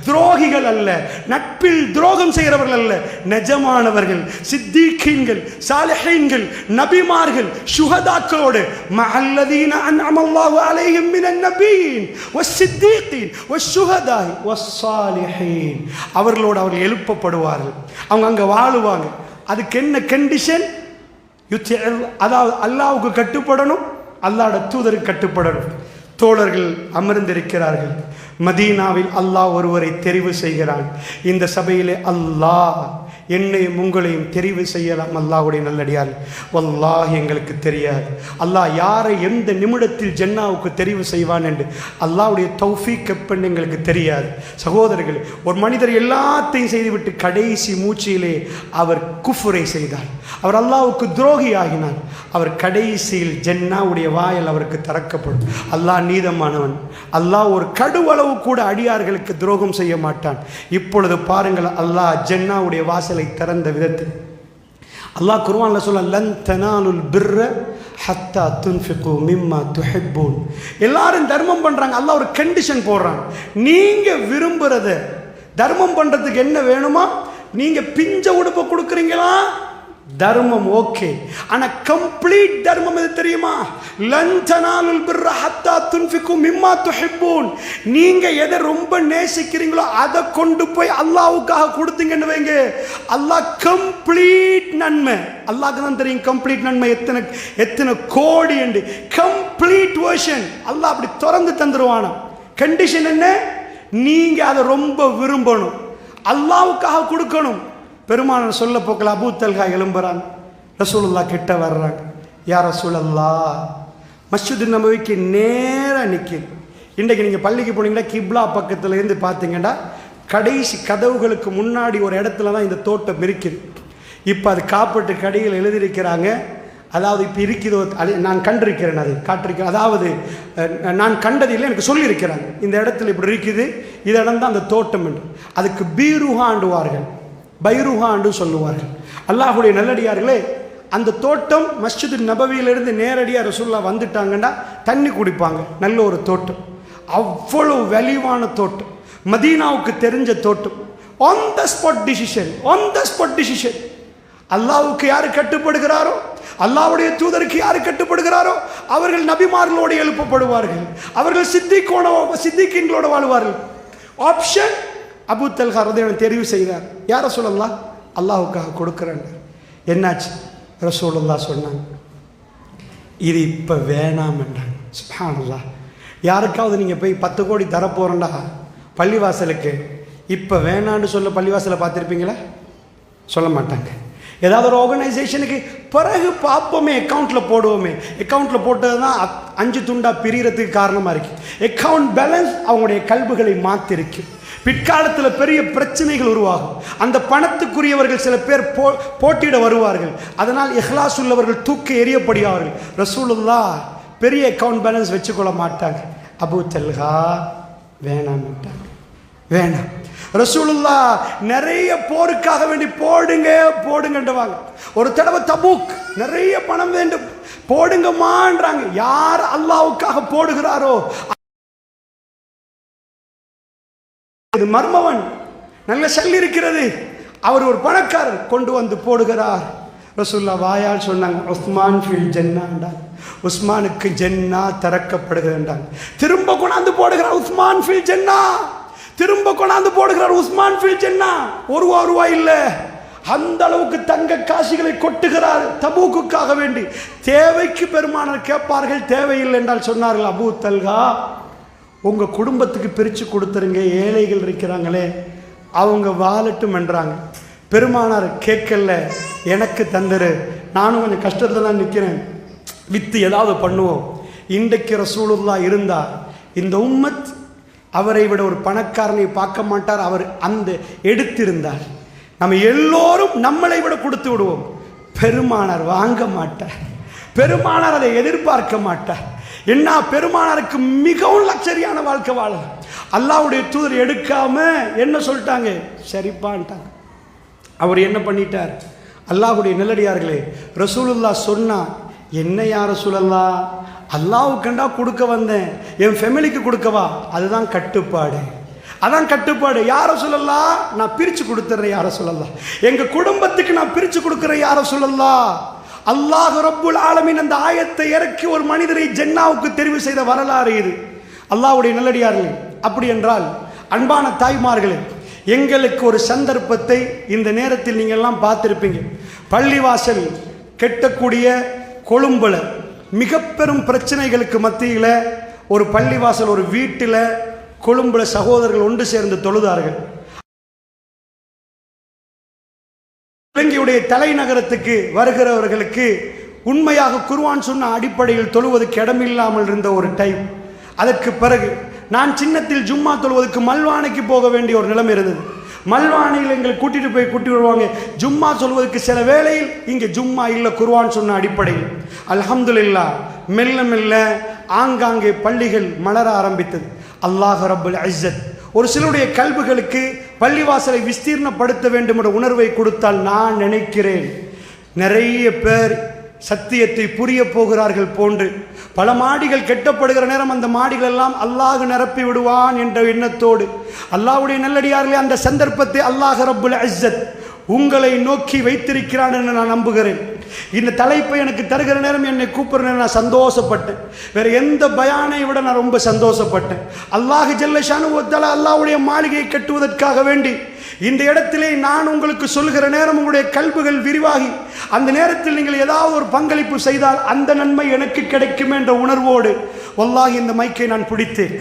துரோகிகள் அல்ல, நட்பில் துரோகம் செய்கிறவர்கள் அல்ல, நிஜமானவர்கள், சித்தீகீன்கள், சாலிஹீன்கள், நபிமார்கள், சுஹதாக்களோடு, மஅல்லதீன அன்அமல்லாஹு அலைஹிம் மினன் நபியீன் வஸ்ஸித்தீகீன் வஷ்ஷுஹதாஇ வஸ்ஸாலிஹீன், அவர்களோடு அவர்கள் எழுப்பப்படுவார்கள், அவங்க அங்கே வாழுவாங்க. அதுக்கு என்ன கண்டிஷன்? அதாவது அல்லாஹ்வுக்கு கட்டுப்படணும், அல்லாஹ்வுடைய தூதருக்கு கட்டுப்படணும். தோழர்கள் அமர்ந்திருக்கிறார்கள். மதீனாவில் அல்லாஹ் ஒருவரை தெரிவு செய்கிறான். இந்த சபையிலே அல்லாஹ் என்னையும் உங்களையும் தெரிவு செய்யலாம். அல்லாஹ்வுடைய நல்லடியார், வல்லாஹ் எங்களுக்கு தெரியாது அல்லாஹ் யாரை எந்த நிமிடத்தில் ஜன்னாவுக்கு தெரிவு செய்வான் என்று. அல்லாஹ்வுடைய தௌஃபீக் எப்பன்னு எங்களுக்கு தெரியாது. சகோதரர்களே, ஒரு மனிதர் எல்லாத்தையும் செய்துவிட்டு கடைசி மூச்சியிலே அவர் குஃபுரை செய்தார், அவர் அல்லாஹ்வுக்கு துரோகி ஆகினார். அவர் கடைசியில் ஜன்னாவுடைய வாயில் அவருக்கு திறக்கப்படும். அல்லாஹ் நீதமானவன். அல்லாஹ் ஒரு கடுவளவு கூட அடியார்களுக்கு துரோகம் செய்ய மாட்டான். இப்பொழுது பாருங்கள், அல்லாஹ் ஜன்னாவுடைய வாசலை திறந்த விதத்தில் அல்லாஹ் குர்ஆன்ல சொல்ல, லன் தனாலுல் பிர்ர ஹத்தா துன்ஃபிகு மிம்மா துஹிப்பூன். எல்லாரும் தர்மம் பண்றாங்க, அல்லாஹ் ஒரு கண்டிஷன் போடுறான். நீங்க விரும்புறத தர்மம் பண்றதுக்கு என்ன வேணுமா? நீங்க பிஞ்ச உடுப்பை கொடுக்குறீங்களா, தர்மம் ஓகே. ஆனா கம்ப்ளீட் தர்மம் எது தெரியுமா? லன் தனாலுல் பிர்ர ஹத்தா துன்ஃபிகு மிம்மா துஹிப்பூன். நீங்க எதை ரொம்ப நேசிக்கிறீங்களோ அதை கொண்டு போய் அல்லாஹ்வுக்காக கொடுத்தீங்கன்னு வைங்க, அல்லாஹ் கம்ப்ளீட் நன்மை, அல்லாஹ்க்கு தான் தெரியும் கம்ப்ளீட் நன்மை எத்தனை எத்தனை கோடி என்று. கம்ப்ளீட் வெர்ஷன் அல்லாஹ் அப்படி திறந்து தந்துருவானா. கண்டிஷன் என்ன? நீங்க அதை ரொம்ப விரும்பணும், அல்லாஹ்வுக்காக கொடுக்கணும். பெருமானார் சொல்ல போக்கல அபூ தல்ஹா எழும்புறாங்க, ரசூலுல்லாஹ் கிட்ட வர்றாங்க. யா ரசூலல்லாஹ், மஸ்ஜித் நபவிக்கு நேராக நிற்கிது. இன்றைக்கு நீங்கள் பள்ளிக்கு போனீங்கன்னா கிப்லா பக்கத்தில் இருந்து பார்த்தீங்கன்னா கடைசி கதவுகளுக்கு முன்னாடி ஒரு இடத்துல தான் இந்த தோட்டம் இருக்குது. இப்போ அது காப்பீட்டு கடையில் எழுதியிருக்கிறாங்க. அதாவது இப்போ இருக்கிறதோ நான் கண்டிருக்கிறேன், அதை காட்டிருக்கிறேன். அதாவது நான் கண்டதில்லை, எனக்கு சொல்லியிருக்கிறாங்க இந்த இடத்துல இப்படி இருக்குது, இந்த இடம் தான் அந்த தோட்டம் என்று. அதுக்கு பீருஹாண்டுவார்கள், பைருஹாண்டு சொல்லுவார்கள். அல்லாஹ்வுடைய நல்லடியார்களே, அந்த தோட்டம் மஸ்ஜித் நபவியிலிருந்து நேரடியாக ரசூலுல்லாஹ் வந்துட்டாங்கன்னா தண்ணி குடிப்பாங்க. நல்ல ஒரு தோட்டம், அவ்வளவு வெளிவான தோட்டம், மதீனாவுக்கு தெரிஞ்ச தோட்டம். On the spot decision, on the spot decision. அல்லாஹ்வுக்கு யார் கட்டுப்படுகிறாரோ, அல்லாஹ்வுடைய தூதருக்கு யார் கட்டுப்படுகிறாரோ அவர்கள் நபிமார்களோடு எழுப்பப்படுவார்கள், அவர்கள் சித்திகீன்களோட வாழ்வார்கள். ஆப்ஷன் அபூ தல்ஹா ரலியல்லாஹு தெரிவு செய்தார். யா ரசூலல்லாஹ், அல்லாஹ்வுக்காக கொடுக்குறேன். என்னாச்சு? ரசூலுல்லாஹ் சொன்னாங்க, இது இப்போ வேணாம் என்றாங்க. சுப்ஹானல்லாஹ். யாருக்காவது நீங்கள் போய் 10 கோடி தரப்போகிறேன்டா பள்ளிவாசலுக்கு, இப்போ வேணான்னு சொல்ல பள்ளிவாசலை பார்த்துருப்பீங்களா? சொல்ல மாட்டாங்க. ஏதாவது ஒரு ஆர்கனைசேஷனுக்கு பிறகு பார்ப்போமே, அக்கௌண்ட்டில் போடுவோமே, அக்கௌண்ட்டில் போட்டது தான் 5 துண்டா பிரியறதுக்கு காரணமாக இருக்கு. அக்கௌண்ட் பேலன்ஸ் அவங்களுடைய கல்புகளை மாற்றிருக்கு. பிற்காலத்தில் பெரிய பிரச்சனைகள் உருவாகும். அந்த பணத்துக்குரியவர்கள் சில பேர் போட்டியிட வருவார்கள். அதனால் இஹ்லாஸ் உள்ளவர்கள் தூக்கி எறியப்படுவார்கள். ரசூலுல்லாஹ் பெரிய அக்கௌண்ட் பேலன்ஸ் வச்சுக்கொள்ள மாட்டாங்க. அபூ தல்ஹா வேணாம் மாட்டாங்க. வேணாம். ரசூலுல்லாஹ் நிறைய போருக்காக வேண்டி போடுங்க போடுங்கன்றவாங்க. ஒரு தடவை தபூக் நிறைய பணம் வேண்டும் போடுங்கம்மான்றாங்க. யார் அல்லாஹ்வுக்காக போடுகிறாரோ இது மர்மவன், நல்ல சல்லி இருக்கிறது, அவர் ஒரு பணக்காரர் கொண்டு வந்து போடுகிறார். ரசூலுல்லாஹ் வாயால் சொன்னாங்க, உஸ்மான் ஃபில் ஜன்னாண்டாங்க, உஸ்மானுக்கு ஜன்னா திறக்கப்படுகிறாங்க. திரும்ப கொண்டாந்து போடுகிறார் உஸ்மான் ஃபில் ஜன்னா, திரும்ப கொண்டாந்து போடுகிறார் உஸ்மான் ஃபில் ஜன்னா. ஒரு ரூபாய் இல்லை, அந்த அளவுக்கு தங்க காசிகளை கொட்டுகிறார் தபூக்குக்காக வேண்டி. தேவைக்கு பெருமானார் கேட்பார்கள், தேவையில்லை என்றால் சொன்னார்கள், அபூ தல்ஹா உங்க குடும்பத்துக்கு பிரித்து கொடுத்துருங்க, ஏழைகள் இருக்கிறாங்களே அவங்க வாழட்டும் என்றாங்க. பெருமானார் கேட்கல, எனக்கு தந்துரு, நானும் கொஞ்சம் கஷ்டத்தில் தான் நிற்கிறேன், வித்து ஏதாவது பண்ணுவோம். இன்றைக்கு ரசூலுல்லாஹ் இருந்தார், இந்த உம்மத் அவரை விட ஒரு பணக்காரனை பார்க்க மாட்டார். அவர் அந்த எடுத்திருந்தார், நம்ம எல்லோரும் நம்மளை விட கொடுத்து விடுவோம். பெருமானார் வாங்க மாட்டார், பெருமானார் அதை எதிர்பார்க்க மாட்டார். என்ன, பெருமானாருக்கு மிகவும் லக்ஸரியான வாழ்க்கை வாழ அல்லாஹ்வுடைய தூதர் எடுக்காம என்ன சொல்லிட்டாங்க, சரிப்பான்ட்டாங்க. அவர் என்ன பண்ணிட்டார், அல்லாஹ்வுடைய நல்லடியார்களே, ரசூலுல்லாஹ் சொன்னா, என்ன யார் ரசூலல்லாஹ், அல்லாஹ்வுக்கண்டா கொடுக்க வந்தேன், என் ஃபேமிலிக்கு கொடுக்கவா, அதுதான் கட்டுப்பாடு, அதான் கட்டுப்பாடு. யார சொல்லலாம், நான் பிரித்து கொடுத்துட்றேன் யார சொல்லலாம், எங்கள் குடும்பத்துக்கு நான் பிரித்து கொடுக்குறேன் யார சொல்லலாம். அல்லாஹ் ரப்புல் ஆலமீன் அந்த ஆயத்தை இறக்கி ஒரு மனிதரை ஜன்னாவுக்கு தெரிவு செய்த வரலாறு இது. அல்லாஹ்வுடைய நல்லடியார்களே, அப்படி என்றால் அன்பான தாய்மார்களே, எங்களுக்கு ஒரு சந்தர்ப்பத்தை இந்த நேரத்தில் நீங்கள் எல்லாம் பார்த்துருப்பீங்க. பள்ளிவாசல் கெட்டக்கூடிய கொழும்புல மிக பெரும் பிரச்சனைகளுக்கு மத்தியில் ஒரு பள்ளிவாசல், ஒரு வீட்டில் கொழும்புல சகோதரர்கள் ஒன்று சேர்ந்து தொழுதார்கள். இலங்கையுடைய தலைநகரத்துக்கு வருகிறவர்களுக்கு உண்மையாக குர்ஆன் சொன்ன அடிப்படையில் தொழுவதற்கு இடமில்லாமல் இருந்த ஒரு டைம். அதற்கு பிறகு நான் சின்னத்தில் ஜும்மா தொழுவதற்கு மல்வானைக்கு போக வேண்டிய ஒரு நிலைமை இருந்தது. மல்வானையில் எங்களை கூட்டிட்டு போய் கூட்டி வருவாங்க ஜும்மா சொல்வதற்கு. சில வேளையில் இங்கே ஜும்மா இல்லை குர்ஆன் சொன்ன அடிப்படையில். அல்ஹம்துலில்லாஹ் மெல்ல மெல்ல ஆங்காங்கே பள்ளிகள் மலர ஆரம்பித்தது. அல்லாஹ் ரப்புல் இஸ்ஸத் ஒரு சிலருடைய கல்புகளுக்கு பள்ளிவாசலை விஸ்தீர்ணப்படுத்த வேண்டும் என்ற உணர்வை கொடுத்தால் நான் நினைக்கிறேன் நிறைய பேர் சத்தியத்தை புரிய போகிறார்கள் போன்று. பல மாடிகள் கெட்டப்படுகிற நேரம் அந்த மாடிகள் எல்லாம் அல்லாஹ் நிரப்பி விடுவான் என்ற எண்ணத்தோடு அல்லாஹ்வுடைய நல்லடியார்களே, அந்த சந்தர்ப்பத்தை அல்லாஹ் ரப்புல் இஸ்ஸத் உங்களை நோக்கி வைத்திருக்கிறான் என்று நான் நம்புகிறேன். இந்த தலைப்பை எனக்கு தருகிற நேரம் என்னை கூப்பிடுற நேரம் நான் சந்தோஷப்பட்டேன். வேற எந்த பயானை விட நான் ரொம்ப சந்தோஷப்பட்டேன். அல்லாஹ் ஜல்ல ஷானு வ தஆலா அல்லாஹ்வுடைய மாளிகையை கட்டுவதற்காக வேண்டி இந்த இடத்திலே நான் உங்களுக்கு சொல்கிற நேரம் உங்களுடைய கல்புகள் விரிவாகி அந்த நேரத்தில் நீங்கள் ஏதாவது ஒரு பங்களிப்பு செய்தால் அந்த நன்மை எனக்கு கிடைக்கும் என்ற உணர்வோடு வல்லாஹி இந்த மைக்கை நான் பிடித்தேன்.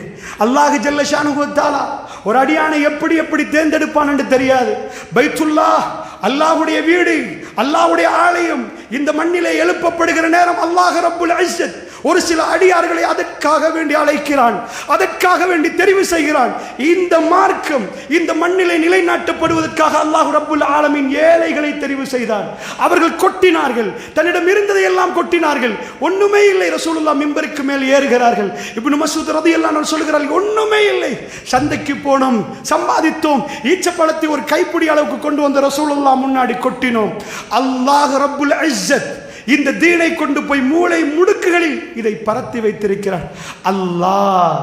அல்லாஹ் ஜல்ல ஷானு வ தஆலா ஒரு அடியானை எப்படி தேர்ந்தெடுப்பான் என்று தெரியாது. பைத்துல்லாஹ் அல்லாஹ்வுடைய வீடு, அல்லாஹ்வுடைய ஆலயம் இந்த மண்ணிலே எழுப்பப்படுகிற நேரம் அல்லாஹ் ரப்புல் இஸ்ஸத் ஒரு சில அடியார்களை அதற்காக வேண்டி அழைக்கிறான், அதற்காக வேண்டி தெரிவு செய்கிறான். இந்த மார்க்கம் இந்த மண்ணிலே நிலைநாட்டப்படுவதற்காக அல்லாஹ் ரப்புல் ஆலமீன் ஏழைகளை தெரிவு செய்தான். அவர்கள் கொட்டினார்கள், தன்னிடம் இருந்ததை எல்லாம் கொட்டினார்கள். ஒண்ணுமே இல்லை. ரசூலுல்லாஹ் மிம்பருக்கு மேல் ஏறுகிறார்கள். இப்னு மஸ்ஊத் ரலியல்லாஹு அன்ஹு சொல்கிறார்கள், ஒண்ணுமே இல்லை, சந்தைக்கு போனோம், சம்பாதித்தோம், ஈச்சப்பழத்தை ஒரு கைப்பிடி அளவுக்கு கொண்டு வந்த ரசூலுல்லாஹ் முன்னாடி கொட்டினோம். அல்லாஹ் ரப்புல் இஸ்ஸத் இந்த தீனை கொண்டு போய் மூளை முடுக்குகளில் இதை பரத்தி வைத்திருக்கிறார். அல்லாஹ்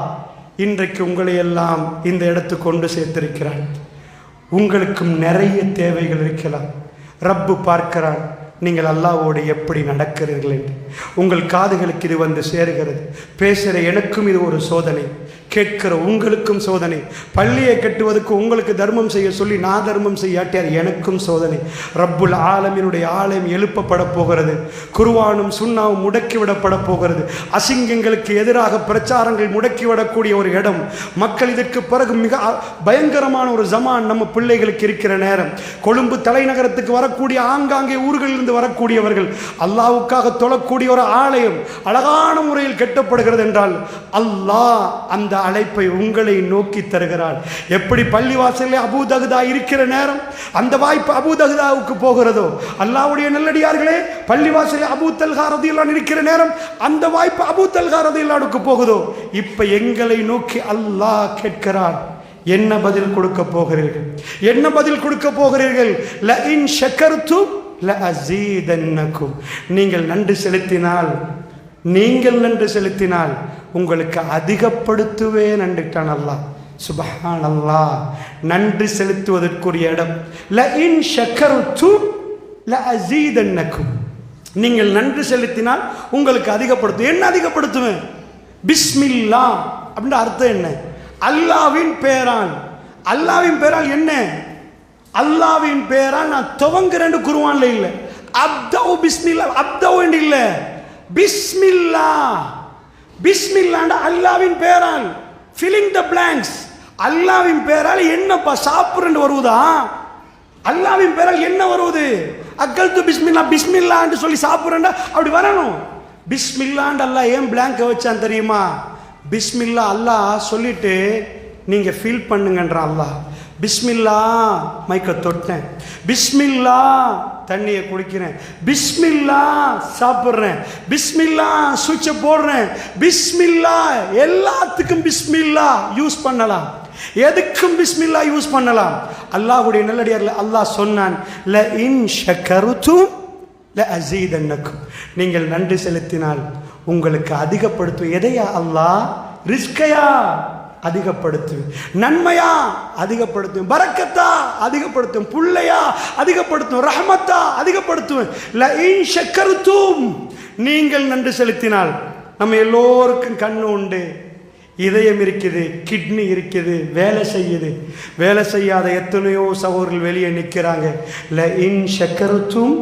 இன்றைக்கு உங்களை எல்லாம் இந்த இடத்துக்கு கொண்டு சேர்த்திருக்கிறார். உங்களுக்கும் நிறைய தேவைகள் இருக்கலாம். ரப்பு பார்க்கிறான் நீங்கள் அல்லாஹ்வோடு எப்படி நடக்கிறீர்கள் என்று. உங்கள் காதுகளுக்கு இது வந்து சேருகிறது. பேசுகிற எனக்கும் இது ஒரு சோதனை, கேட்கிற உங்களுக்கும் சோதனை. பள்ளியை கட்டுவதற்கு உங்களுக்கு தர்மம் செய்ய சொல்லி நான் தர்மம் செய்யாட்டியார் எனக்கும் சோதனை. ரப்புல் ஆலமீனுடைய ஆலயம் எழுப்பப்பட போகிறது. குர்ஆனும் சுன்னாவும் முடக்கிவிடப்பட போகிறது. அசிங்கங்களுக்கு எதிராக பிரச்சாரங்கள் முடக்கிவிடக்கூடிய ஒரு இடம். மக்கள் இதற்கு பிறகு மிக பயங்கரமான ஒரு ஜமான் நம்ம பிள்ளைகளுக்கு இருக்கிற நேரம். கொழும்பு தலைநகரத்துக்கு வரக்கூடிய ஆங்காங்கே ஊர்களிலிருந்து வரக்கூடியவர்கள் அல்லாஹ்வுக்காக தொழக்கூடிய ஒரு ஆலயம் அழகான முறையில் கட்டப்படுகிறது என்றால் அல்லாஹ் அந்த அழைப்பை உங்களை நோக்கி தருகிறார். எப்படி பள்ளிவாசலில் அபூ தஹ்தா இருக்கிற நேரம் அந்த வாய்ப்பு அபூ தஹ்தாவுக்கு போகிறதோ, அல்லாஹ்வுடைய நல்லடியார்களே பள்ளிவாசலில் அபூ தல்ஹா ரலியல்லாஹு அன்ஹு இருக்கிற நேரம் அந்த வாய்ப்பு அபூ தல்ஹா ரலியல்லாஹு அன்ஹுக்கு போகுதோ, இப்ப எங்களை நோக்கி அல்லாஹ் கேட்கிறார், என்ன பதில் கொடுக்க போகிறீர்கள்? என்ன பதில் கொடுக்க போகிறீர்கள்? ல இன் ஷக்கர்தும் ல அஸீதன்னகும். நீங்கள் நன்றி செலுத்தினால் உங்களுக்கு அதிகப்படுத்துவேன் என்றான் அல்லாஹ். சுப்ஹானல்லாஹ். நன்றி செலுத்துவதற்குரிய இடம். ல இன் ஷக்கர்தும் ல அஸீதன்னகும். நீங்கள் நன்றி செலுத்தினால் உங்களுக்கு அதிகப்படுத்தும். என்ன அதிகப்படுத்துவேன்? பிஸ்மில்லா அப்படின்ற அர்த்தம் என்ன? அல்லாவின் பேரால். அல்லாவின் பேரால் என்ன? அல்லாவின் பேரால் நான் துவங்குறேன் குர்ஆன்ல இல்ல. அப்தவு பிஸ்மில்லா, அப்தவு என்று இல்ல, பிஸ்மில்லா. பிஸ்மில்லாண்ட அல்லாவின் பேரால். Filling the blanks. அல்லாவின் பேரால் என்னப்பா சாப்பிடுன்னு வருவதா? அல்லாவின் பேரால் என்ன வருவது? அக்கல்து பிஸ்மில்லா, பிஸ்மில்லா என்று சொல்லி சாப்பிடுறா அப்படி வரணும். பிஸ்மில்லாண்டு அல்லாஹ் ஏன் பிளாங்க வச்சான் தெரியுமா? பிஸ்மில்லா அல்லாஹ் சொல்லிட்டு நீங்க ஃபீல் பண்ணுங்கன்ற அல்லாஹ். பிஸ்மில்லா மைக்க தொட்டேன், பிஸ்மில்லா தண்ணியை குடிக்கிறேன், பிஸ்மில்லா சாப்பிட்றேன், பிஸ்மில்லா சுவிட்சை போடுறேன், பிஸ்மில்லா எல்லாத்துக்கும் பிஸ்மில்லா யூஸ் பண்ணலாம். எதுக்கும் பிஸ்மில்லா யூஸ் பண்ணலாம். அல்லாஹ்வுடைய நல்லடியார்கள் அல்லாஹ் சொன்னான், ல இன் ஷக்கர்தும் ல அஸீதன்னகும். நீங்கள் நன்றி செலுத்தினால் உங்களுக்கு அதிகப்படுத்தும். எதையா அல்லாஹ்? ரிஸ்கையா அதிகப்படுத்தும், நன்மையா அதிகப்படுத்தும், பரக்கத்தா அதிகப்படுத்தும், புள்ளையா அதிகப்படுத்தும், ரஹ்மத்தா அதிகப்படுத்தும். ல இன் ஷக்கர்தும். நீங்கள் நன்றி செலுத்தினால். நம்ம எல்லோருக்கும் கண்ணு உண்டு, இதயம் இருக்குது, கிட்னி இருக்குது, வேலை செய்யுது. வேலை செய்யாத எத்தனையோ சகோதரர்கள் வெளியே நிற்கிறாங்க. ல இன் ஷக்கர்தும்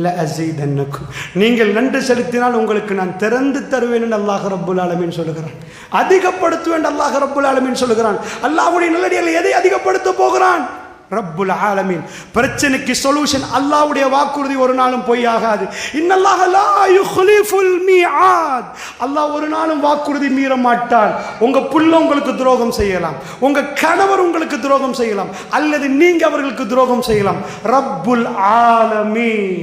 ல அஸீதன்னகும். நீங்கள் நன்றி செலுத்தினால் உங்களுக்கு நான் திறந்து தருவேன் என்று அல்லாஹ் ரப்புல் ஆலமீன் சொல்லுகிறான். அதிகப்படுத்துவேன் அல்லாஹ் ரப்புல் ஆலமீன் சொல்லுகிறான். அல்லாஹ்வுடைய நல்லடியார்கள் எதை அதிகப்படுத்த போகிறான்? ரப்புல் ஆலமீன். பிரச்சனைக்கு சொல்யூஷன். அல்லாஹ்வுடைய வாக்குறுதி ஒரு நாளும் பொய்யாகாது. இன்னல்லாஹ லா யுக்லிஃபுல் மீஆத். அல்லாஹ் ஒரு நாளும் வாக்குறுதி மீற மாட்டான். உங்க புள்ள உங்களுக்கு துரோகம் செய்யலாம், உங்க கணவர் உங்களுக்கு துரோகம் செய்யலாம், அல்லது நீங்க அவர்களுக்கு துரோகம் செய்யலாம். ரப்புல் ஆலமீன்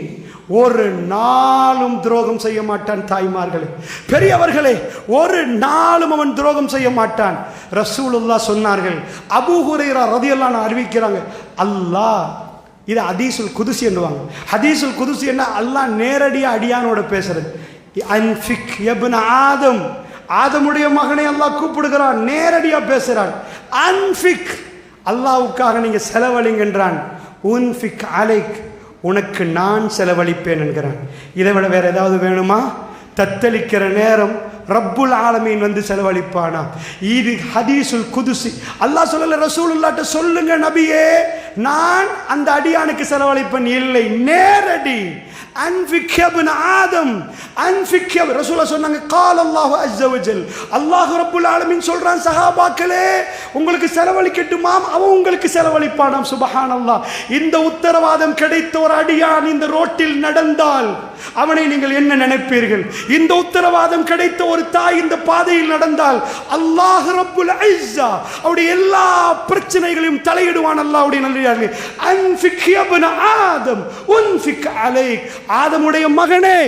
ஒரு நாளும் துரோகம் செய்ய மாட்டான். தாய்மார்களே, பெரியவர்களே, ஒரு நாளும் அவன் துரோகம் செய்ய மாட்டான். ரசூலுல்லாஹ் சொன்னார்கள். அபூ ஹுரைரா ரலியல்லாஹு அன்ஹு அறிவிக்கிறாங்க, அல்லாஹ் இது ஹதீஸுல் குதுஸி என்னுவாங்க. ஹதீஸுல் குதுஸி என்ன? அல்லாஹ் நேரடியாக அடியானோட பேசுறது. அன்ஃபிக் யப்ன ஆதம். ஆதமுடைய மகனை அல்லாஹ் கூப்பிடுகிறான், நேரடியாக பேசுறான். அன்ஃபிக், அல்லாஹ்வுக்காக நீங்க செலவழிங்கன்றான். உன்ஃபிக் அலைக், உனக்கு நான் செலவழிப்பேன் என்கிறான். இதை விட வேற ஏதாவது வேணுமா? தத்தளிக்கிற நேரம் ரப்புல் ஆலமீன் வந்து செலவழிப்பானா? இது ஹதீஸுல் குதுஸி. அல்லாஹ் சொல்லல, ரசூலுல்லாஹ்ட்ட சொல்லுங்க நபியே, நான் அந்த அடியானுக்கு செலவழிப்பேன். இல்லை, நேரடி. அன்ஃபிக் இப்ன ஆதம், அன்ஃபிக். ரசூலுல்லாஹ் சொன்னாங்க, قال الله عز وجل. அல்லாஹ் ரப்புல் ஆலமீன் சொல்றான், சஹாபாக்களே உங்களுக்கு செலவழிக்கட்டுமாம், அவன் உங்களுக்கு செலவழிப்பானாம். சுப்ஹானல்லாஹ். இந்த உத்தரவாதம் கிடைத்த ஒரு அடியான் இந்த ரோட்டில் நடந்தால் அவனை நீங்கள் என்ன நினைப்பீர்கள்? இந்த உத்தரவாதம் கிடைத்த ஒரு தாய் இந்த பாதையில் நடந்தால் அல்லாஹ் ரப்புல் இஸ்ஸா அவருடைய எல்லா பிரச்சனைகளையும் தலையிடுவான். அல்லாஹ்வுடைய நல்லடியார்களே, அன்ஃபிக் இப்ன ஆதம் உன்ஃபிக் அலைக். ஆதமுடைய மகனே,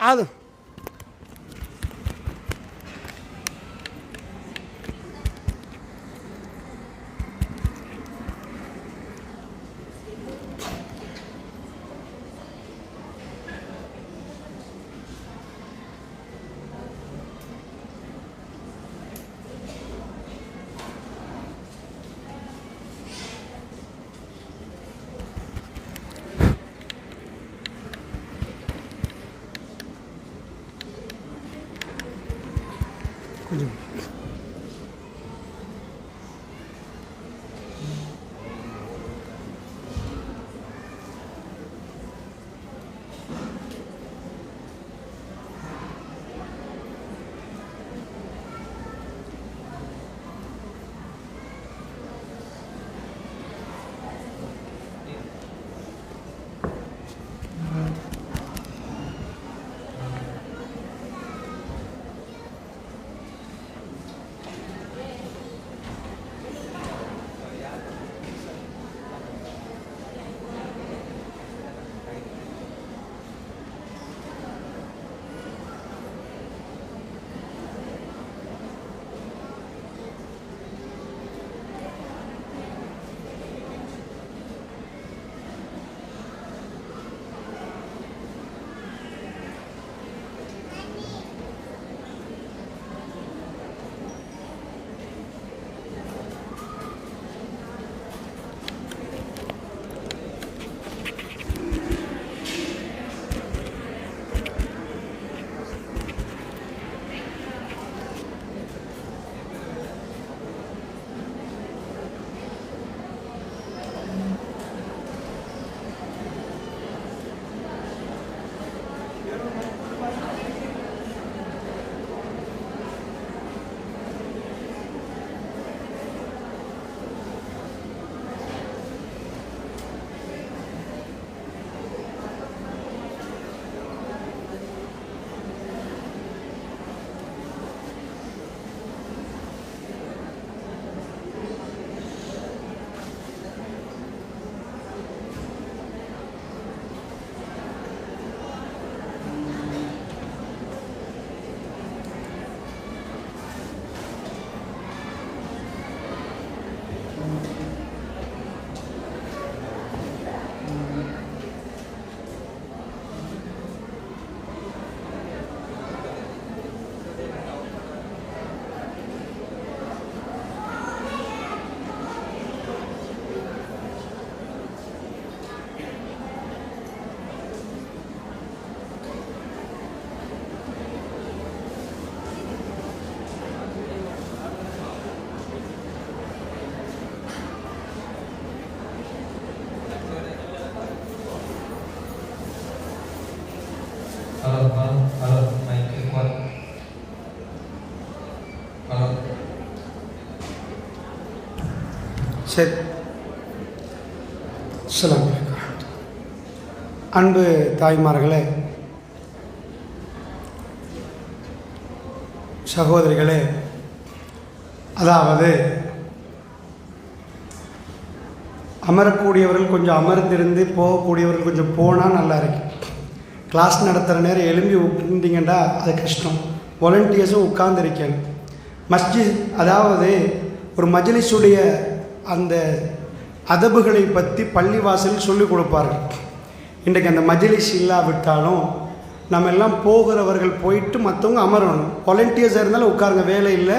ஆதம் கொஞ்சம் சரி. அஸ்ஸலாமு அலைக்கும். அன்பு தாய்மார்களே, சகோதரிகளே, அதாவது அமரக்கூடியவர்கள் கொஞ்சம் அமர்ந்திருந்து போகக்கூடியவர்கள் கொஞ்சம் போனால் நல்லா இருக்கு. கிளாஸ் நடத்துகிற நேரம் எழும்பி உட்காந்திங்கன்னா அது கஷ்டம். வாலண்டியர்ஸும் உட்கார்ந்துருக்கேன். மஸ்ஜித், அதாவது ஒரு மஜ்லிஸுடைய அந்த அதபுகளை பற்றி பள்ளிவாசல் சொல்லிக் கொடுப்பார்கள். இன்றைக்கு அந்த மஜ்லிஸ் இல்லாவிட்டாலும் நம்ம எல்லாம் போகிறவர்கள் போயிட்டு மற்றவங்க அமரணும். வாலண்டியர்ஸாக இருந்தாலும் உட்காருங்க, வேலை இல்லை,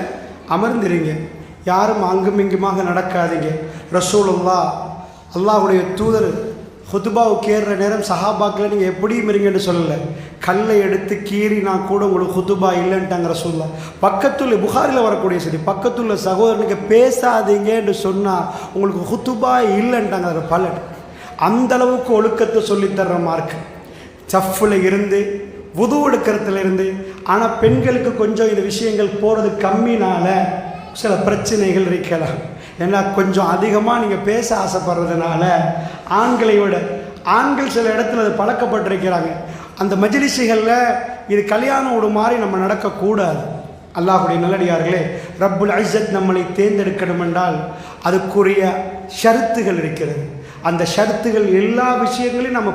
அமர்ந்துருங்க. யாரும் அங்கும் இங்குமாக நடக்காதீங்க. ரசூலுல்லாஹ், அல்லாஹ்வுடைய தூதர் ஹுதுபாவுக்கு ஏறுற நேரம் சஹாபாக்களை நீங்கள் எப்படியும் இருங்கன்னு சொல்லலை. கல்லை எடுத்து கீறினா கூட உங்களுக்கு ஹுதுபா இல்லைன்ட்டாங்க ரசூலுல்லாஹ். பக்கத்துல புகாரில் வரக்கூடிய சரி, பக்கத்துள்ள சகோதரனுக்கு பேசாதீங்கன்னு சொன்னால் உங்களுக்கு ஹுதுபா இல்லைன்ட்டாங்க. அதில் பலன் அந்தளவுக்கு ஒழுக்கத்தை சொல்லித்தர்ற மார்க். சஃப்பில் இருந்து வுது எடுக்கிறதுல இருந்து. ஆனால் பெண்களுக்கு கொஞ்சம் இந்த விஷயங்கள் போகிறது கம்மினால சில பிரச்சனைகள் இருக்கலாம். ஏன்னா கொஞ்சம் அதிகமாக நீங்கள் பேச ஆசைப்படுறதுனால ஆண்களை விட ஆண்கள் சில இடத்துல அது பழக்கப்பட்டிருக்கிறாங்க. அந்த மஜ்லிஸுகளில் இது கல்யாணம் ஒரு மாதிரி நம்ம நடக்கக்கூடாது. அல்லாஹ்வுடைய நல்லடியார்களே, ரப்புல் இஸ்ஸத் நம்மளை தேர்ந்தெடுக்கணும் என்றால் அதுக்குரிய ஷருத்துகள் இருக்கிறது. அந்த ஷருத்துகள் எல்லா விஷயங்களையும் நம்ம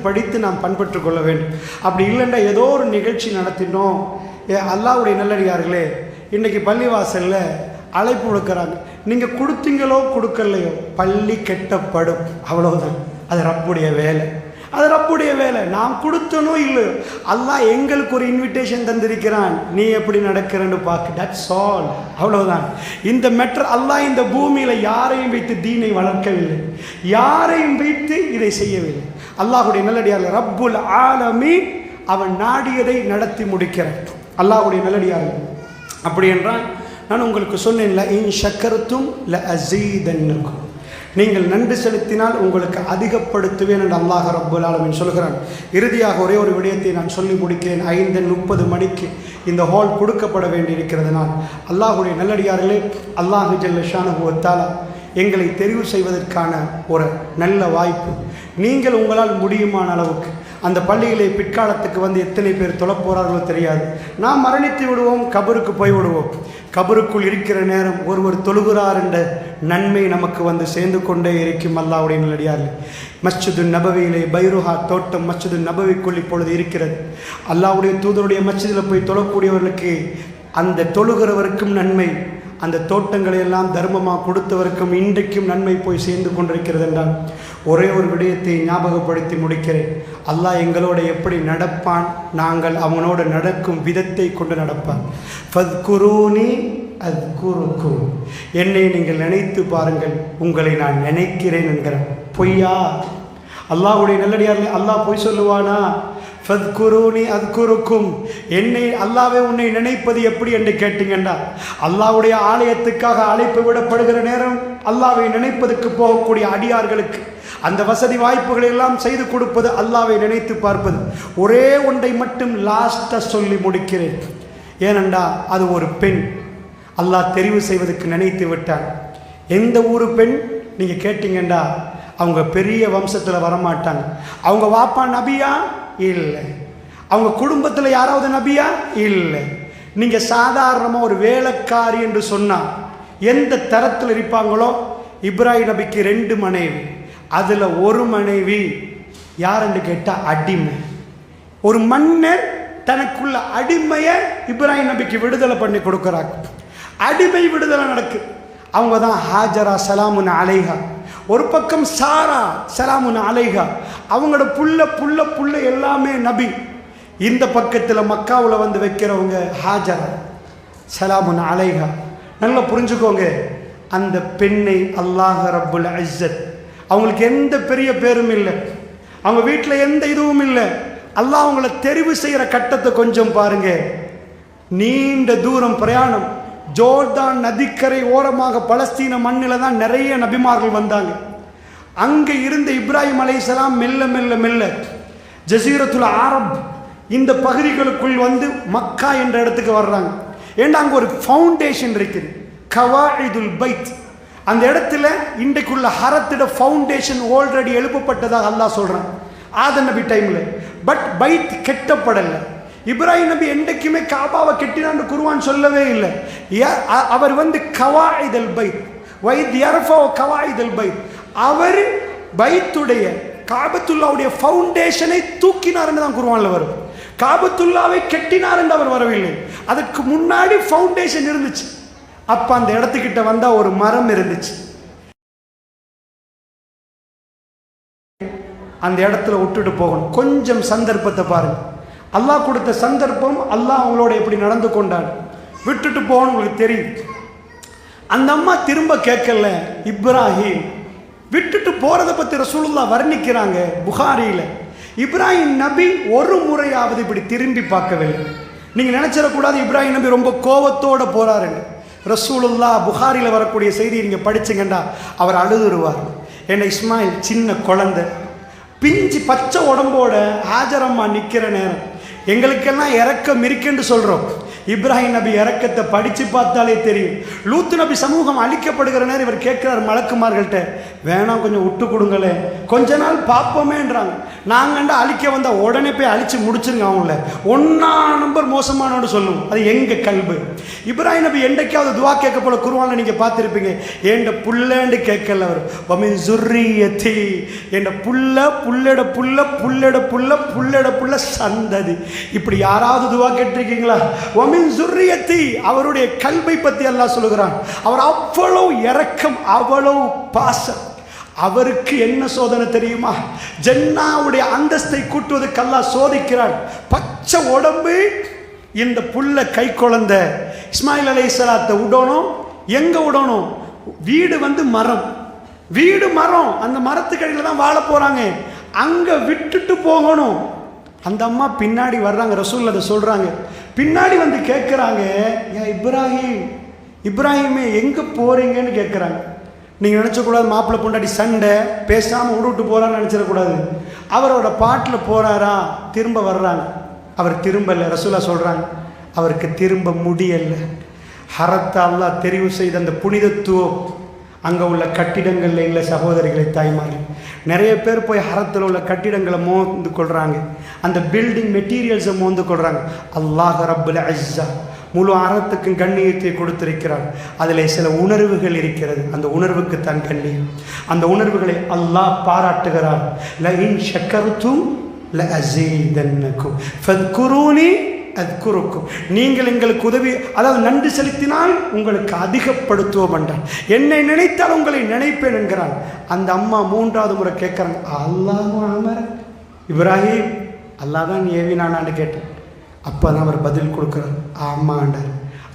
படித்து நாம் பண்பற்று கொள்ள வேண்டும். அப்படி இல்லைன்னா ஏதோ ஒரு நிகழ்ச்சி நடத்தினோம். அல்லாஹ்வுடைய நல்லடியார்களே, இன்றைக்கி பள்ளிவாசலில் அழைப்பு கொடுக்குறாங்க. நீங்கள் கொடுத்தீங்களோ கொடுக்கலையோ பள்ளி கெட்டப்படும், அவ்வளோதான். அது ரப்புடைய வேலை, அது ரப்புடைய வேலை. நாம் கொடுத்தனோ இல்லையோ அல்லாஹ் எங்களுக்கு ஒரு இன்விடேஷன் தந்திருக்கிறான், நீ எப்படி நடக்கிறன்னு பார்க்க. தட்ஸ் ஆல், அவ்வளோதான். இந்த மெட்டர் அல்லாஹ் இந்த பூமியில் யாரையும் வைத்து தீனை வளர்க்கவில்லை, யாரையும் வைத்து இதை செய்யவில்லை. அல்லாஹ்வுடைய நல்லடியார்கள் ரப்புல் ஆலமீன் அவன் நாடியதை நடத்தி முடிக்கிறான். அல்லாஹ்வுடைய நல்லடியார்கள். அப்படி என்றால் நான் உங்களுக்கு சொன்னேன்ல, இன் ஷக்கர்தும் ல அஸீதன்னக்கும், நீங்கள் நன்றி செலுத்தினால் உங்களுக்கு அதிகப்படுத்துவேன் என்று அல்லாஹ் ரப்புல் ஆலமீன் சொல்கிறான். இறுதியாக ஒரே ஒரு விடயத்தை நான் சொல்லி முடிக்கிறேன். 5:30 மணிக்கு இந்த ஹால் கொடுக்கப்பட வேண்டியிருக்கிறதுனால் அல்லாஹ்வுடைய நல்லடியார்களே, அல்லாஹ் ஜல்ல ஷானஹு வ தஆலா எங்களை தெரிவு செய்வதற்கான ஒரு நல்ல வாய்ப்பு. நீங்கள் உங்களால் முடியுமான அளவுக்கு அந்த பள்ளிகளை பிற்காலத்துக்கு வந்து எத்தனை பேர் தொழப்போறார்களோ தெரியாது. நாம் மரணித்து விடுவோம், கபருக்கு போய் விடுவோம். கபருக்குள் இருக்கிற நேரம் ஒருவர் தொழுகிறார் என்ற நன்மை நமக்கு வந்து சேர்ந்து கொண்டே இருக்கும். அல்லாஹ்வுடைய நல்லடியார்களே, மஸ்ஜிது நபவியிலே பைருஹா தோட்டம் மஸ்ஜிது நபவிக்குள் இப்பொழுது இருக்கிறது. அல்லாஹ்வுடைய தூதருடைய மஸ்ஜிதில் போய் தொழக்கூடியவர்களுக்கு அந்த தொழுகிறவருக்கும் நன்மை, அந்த தோட்டங்களை எல்லாம் தர்மமாக கொடுத்தவருக்கும் இன்றைக்கும் நன்மை போய் சேர்ந்து கொண்டிருக்கிறது என்றால் ஒரே ஒரு விடயத்தை ஞாபகப்படுத்தி முடிக்கிறேன். அல்லாஹ் எங்களோட எப்படி நடப்பான், நாங்கள் அவனோடு நடக்கும் விதத்தை கொண்டு நடப்பான். ஃபத்குரூனி அத்குருக்கும், என்னை நீங்கள் நினைத்து பாருங்கள், உங்களை நான் நினைக்கிறேன் என்கிறேன். பொய்யா? அல்லாஹ்வுடைய நல்லடியார்களே, அல்லாஹ் பொய் சொல்லுவானா? ஃபத்குரூனி அத்குருக்கும், என்னை அல்லாஹ்வே உன்னை நினைப்பது எப்படி என்று கேட்டீங்கன்னா, அல்லாஹ்வுடைய ஆலயத்துக்காக அழைப்பு விடப்படுகிற நேரம் அல்லாஹ்வை நினைப்பதற்கு போகக்கூடிய அடியார்களுக்கு அந்த வசதி வாய்ப்புகளை எல்லாம் செய்து கொடுப்பது, அல்லாஹ்வை நினைத்து பார்ப்பது. ஒரே ஒன்றை மட்டும் லாஸ்ட்டாக சொல்லி முடிக்கிறேன். ஏனென்றா அது ஒரு பெண் அல்லாஹ் தெரிவு செய்வதற்கு நினைத்து விட்டான். எந்த ஊர் பெண் நீங்கள் கேட்டீங்கன்னா அவங்க பெரிய வம்சத்தில் வரமாட்டாங்க. அவங்க வாப்பா நபியா? இல்லை. அவங்க குடும்பத்தில் யாராவது நபியா? இல்லை. நீங்கள் சாதாரணமாக ஒரு வேலைக்காரி என்று சொன்னால் எந்த தரத்தில் இருப்பாங்களோ, இப்ராஹிம் நபிக்கு 2 மனைவி, அதில் ஒரு மனைவி யாருன்னு கேட்டால் அடிமை. ஒரு மன்னர் தனக்குள்ள அடிமையை இப்ராஹிம் நபிக்கு விடுதலை பண்ணி கொடுக்குறாங்க. அடிமை விடுதலை நடக்குது. அவங்க தான் ஹாஜரா சலாமுன் அலைஹா. ஒரு பக்கம் சாரா சலாமுன் அலைஹா, அவங்களோட புள்ள எல்லாமே நபி. இந்த பக்கத்தில் மக்காவில் வந்து வைக்கிறவங்க ஹாஜரா சலாமுன் அலைஹா. நல்லா புரிஞ்சுக்கோங்க, அந்த பெண்ணை அல்லாஹ் ரப்புல் இஸ்ஸத், அவங்களுக்கு எந்த பெரிய பேரும் இல்லை, அவங்க வீட்டில் எந்த இதுவும் இல்லை, அல்லாஹ் அவங்கள தெரிவு செய்கிற கட்டத்தை கொஞ்சம் பாருங்க. நீண்ட தூரம் பிரயாணம், ஜோர்தான் நதிக்கரை ஓரமாக பலஸ்தீன மண்ணில் தான் நிறைய நபிமார்கள் வந்தாங்க. அங்கே இருந்த இப்ராஹிம் அலைஹிஸ்ஸலாம் மெல்ல மெல்ல மெல்ல ஜசீரத்துல் அரப் இந்த பகுதிகளுக்குள் வந்து மக்கா என்ற இடத்துக்கு வர்றாங்க. ஏன்னா அங்கே ஒரு ஃபவுண்டேஷன் இருக்குது, கவாயிதுல் பைத். அந்த இடத்துல இன்றைக்குள்ள ஹரத்திட ஃபவுண்டேஷன் ஆல்ரெடி எழுப்பப்பட்டதாக அல்லாஹ் சொல்றான் ஆதம் நபி டைம்ல. பட் பைத் கெட்டப்படலை. இப்ராஹிம் நபி என்றைக்குமே காபாவை கெட்டினான்னு குர்ஆன் சொல்லவே இல்லை. அவர் கவாயிதல் பைத் வைத் யர்ஃபா கவாயிதல் பைத், அவர் பைத்துடைய காபத்துல்லாவுடைய ஃபவுண்டேஷனை தூக்கினார் என்று தான் குர்ஆன்ல வரும். காபத்துல்லாவை கெட்டினார் என்று அவர் வரவில்லை. அதற்கு முன்னாடி ஃபவுண்டேஷன் இருந்துச்சு. அப்ப அந்த இடத்துக்கிட்ட வந்தா ஒரு மரம் இருந்துச்சு. அந்த இடத்துல விட்டுட்டு போகணும். கொஞ்சம் சந்தர்ப்பத்தை பாருங்க. அல்லாஹ் கொடுத்த சந்தர்ப்பம், அல்லாஹ் அவங்களோட எப்படி நடந்து கொண்டான். விட்டுட்டு போகணும் உங்களுக்கு தெரியும். அந்த அம்மா திரும்ப கேட்கல. இப்ராஹிம் விட்டுட்டு போறதை பத்தி ரசூலுல்லாஹ் வர்ணிக்கிறாங்க புகாரியில. இப்ராஹிம் நபி ஒரு முறையாவது இப்படி திரும்பி பார்க்கவில்லை. நீங்க நினைச்சிடக்கூடாது இப்ராஹிம் நபி ரொம்ப கோபத்தோட போறாருங்க. ரசூலுல்லாஹ் புகாரியில வரக்கூடிய செய்தியை நீங்க படிச்சுங்கண்டா அவர் அழுதுருவார். என்ன இஸ்மாயில் சின்ன குழந்தை, பிஞ்சு பச்சை உடம்போட ஹாஜரம்மா நிற்கிற நேரம் எங்களுக்கெல்லாம் இறக்கம் இருக்குன்னு சொல்கிறோம். இப்ராஹிம் நபி இறக்கத்தை படித்து பார்த்தாலே தெரியும். லூத்து நபி சமூகம் அழிக்கப்படுகிற நேரம் இவர் கேட்குறார் மலக்குமார்கள்ட்ட, வேணாம் கொஞ்சம் விட்டு கொடுங்களே, கொஞ்ச நாள் பார்ப்போமேன்றாங்க. நாங்கண்டா அழிக்க வந்தால் உடனே போய் அழித்து முடிச்சுருங்க. அவங்கள ஒன்றா நம்பர் மோசமானோன்னு சொல்லுவோம். அது எங்கள் கல்பு. இப்ராஹிம் நபி என்றைக்காவது துவா கேட்க போல குர்ஆன்ல நீங்கள் பார்த்துருப்பீங்க. ஏண்ட புள்ளேண்டு கேட்கல அவர், வமின் ஜுர்ரியத்தி, என் புள்ள புள்ளட புள்ள புள்ளட புள்ள புள்ளட புள்ள சந்ததி. இப்படி யாராவது துவா கேட்டிருக்கீங்களா? வமின் ஜுர்ரியத்தி, அவருடைய கல்பை பற்றி அல்லாஹ் சொல்லுகிறான். அவர் அவ்வளவு இரக்கம், அவ்வளவு பாசம். அவருக்கு என்ன சோதனை தெரியுமா? ஜன்னாவுடைய அந்தஸ்தை கூட்டுவதற்கு அல்லாஹ் சோதிக்கிறான். பச்சை உடம்பு, இந்த புள்ள கை குழந்தை இஸ்மாயில் அலைஹிஸ்ஸலாத்தை விடணும். எங்க விடணும்? வீடு மரம், வீடு மரம், அந்த மரத்துக்கு அடியில் தான் வாழ போறாங்க. அங்க விட்டுட்டு போகணும். அந்த அம்மா பின்னாடி வர்றாங்க. ரசூல் அதை சொல்றாங்க. பின்னாடி கேட்குறாங்க, இப்ராஹிம் இப்ராஹிமே எங்க போறீங்கன்னு கேட்குறாங்க. நீங்கள் நினச்சக்கூடாது மாப்பிள்ளை பொண்டாட்டி சண்டை பேசாமல் விட்டு போகிறான்னு நினச்சிடக்கூடாது. அவரோட பாட்டில் போகிறாரா, திரும்ப வர்றாங்க. அவர் திரும்பலை. ரசூலா சொல்கிறாங்க அவருக்கு திரும்ப முடியலை. ஹரத்தை அல்லாஹ் தெரிவு செய்த அந்த புனிதத்துவம் அங்கே உள்ள கட்டிடங்களில் இல்லை. சகோதரிகளை, தாய்மாரி, நிறைய பேர் போய் ஹரத்தில் உள்ள கட்டிடங்களை மோந்து கொள்கிறாங்க. அந்த பில்டிங் மெட்டீரியல்ஸை மோந்து கொள்கிறாங்க. அல்லாஹ் ரப்புல் இஸ்ஸா முழு அறத்துக்கும் கண்ணியத்தை கொடுத்திருக்கிறார். அதில் சில உணர்வுகள் இருக்கிறது. அந்த உணர்வுக்கு தான் கண்ணியம். அந்த உணர்வுகளை அல்லாஹ் பாராட்டுகிறார். லஇன் ஷக்கர்தும் லஅஸீதன்னகும் ஃபத்குரூனி அத்குருக்கும். நீங்கள் எங்களுக்கு உதவி, அதாவது நன்றி செலுத்தினால் உங்களுக்கு அதிகப்படுத்துவோம் என்றான். என்னை நினைத்தால் உங்களை நினைப்பேன் என்கிறான். அந்த அம்மா மூன்றாவது முறை கேட்குறாங்க, அல்லாஹ் அமர இப்ராஹிம், அல்லாஹ் தான் ஏவினானான்னு கேட்டேன். அப்போ தான் அவர் பதில் கொடுக்குறார், ஆமாண்டார்.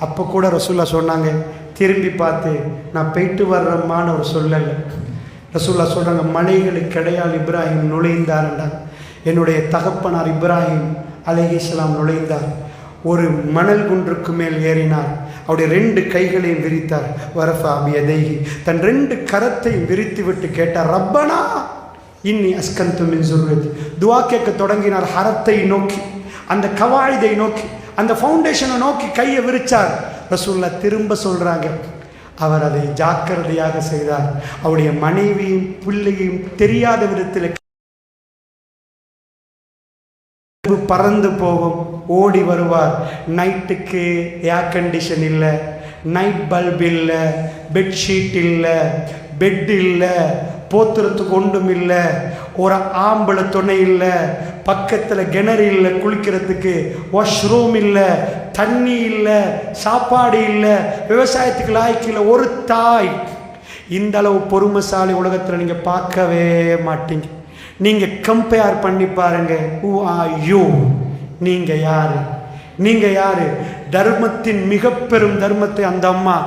அப்போ கூட ரசூல்லா சொன்னாங்க, திரும்பி பார்த்து நான் போயிட்டு வர்றம்மான்னு அவர் சொல்லலை. ரசூல்லா சொல்கிறாங்க, மலைகளுக்கு இடையால் இப்ராஹிம் நுழைந்தார்ண்டார். என்னுடைய தகப்பனார் இப்ராஹிம் அலைஹிஸ்ஸலாம் நுழைந்தார். ஒரு மணல் குன்றுக்கு மேல் ஏறினார். அவருடைய 2 கைகளையும் விரித்தார். வரஃபா பியதைஹி, தன் 2 கரத்தையும் விரித்து விட்டு கேட்டார், ரப்பனா இன்னி அஸ்கந்து மின் ஸுர்ரியத்தி. துஆ கேட்க தொடங்கினார். ஹரத்தை நோக்கி, அந்த கவாயிதை நோக்கி, அந்த ஃபவுண்டேஷனை நோக்கி கையை விரிச்சார். ரசூல்லா திரும்ப சொல்றாங்க, அவர் அதை ஜாக்கிரதையாக செய்தார். அவருடைய மனைவியும் பிள்ளையும் தெரியாத விதத்தில் பறந்து போகும். ஓடி வருவார். நைட்டுக்கு ஏர் கண்டிஷன் இல்லை, நைட் பல்ப் இல்லை, பெட்ஷீட் இல்லை, பெட் இல்லை, போத்துறதுக்கு ஒன்றும் இல்லை, ஒரு ஆம்பளை துணை இல்லை, பக்கத்தில் கிணறு இல்லை, குளிக்கிறதுக்கு வாஷ்ரூம் இல்லை, தண்ணி இல்லை, சாப்பாடு இல்லை, விவசாயத்துக்கு லாய்க்கு இல்லை. ஒரு தாய். இந்த அளவு பொறுமைசாலி உலகத்தில் நீங்கள் பார்க்கவே மாட்டீங்க. நீங்கள் கம்பேர் பண்ணி பாருங்க. Who are you? நீங்கள் யாரு? நீங்கள் யாரு? தர்மத்தின் மிக பெரும் தர்மத்தை அந்த அம்மா,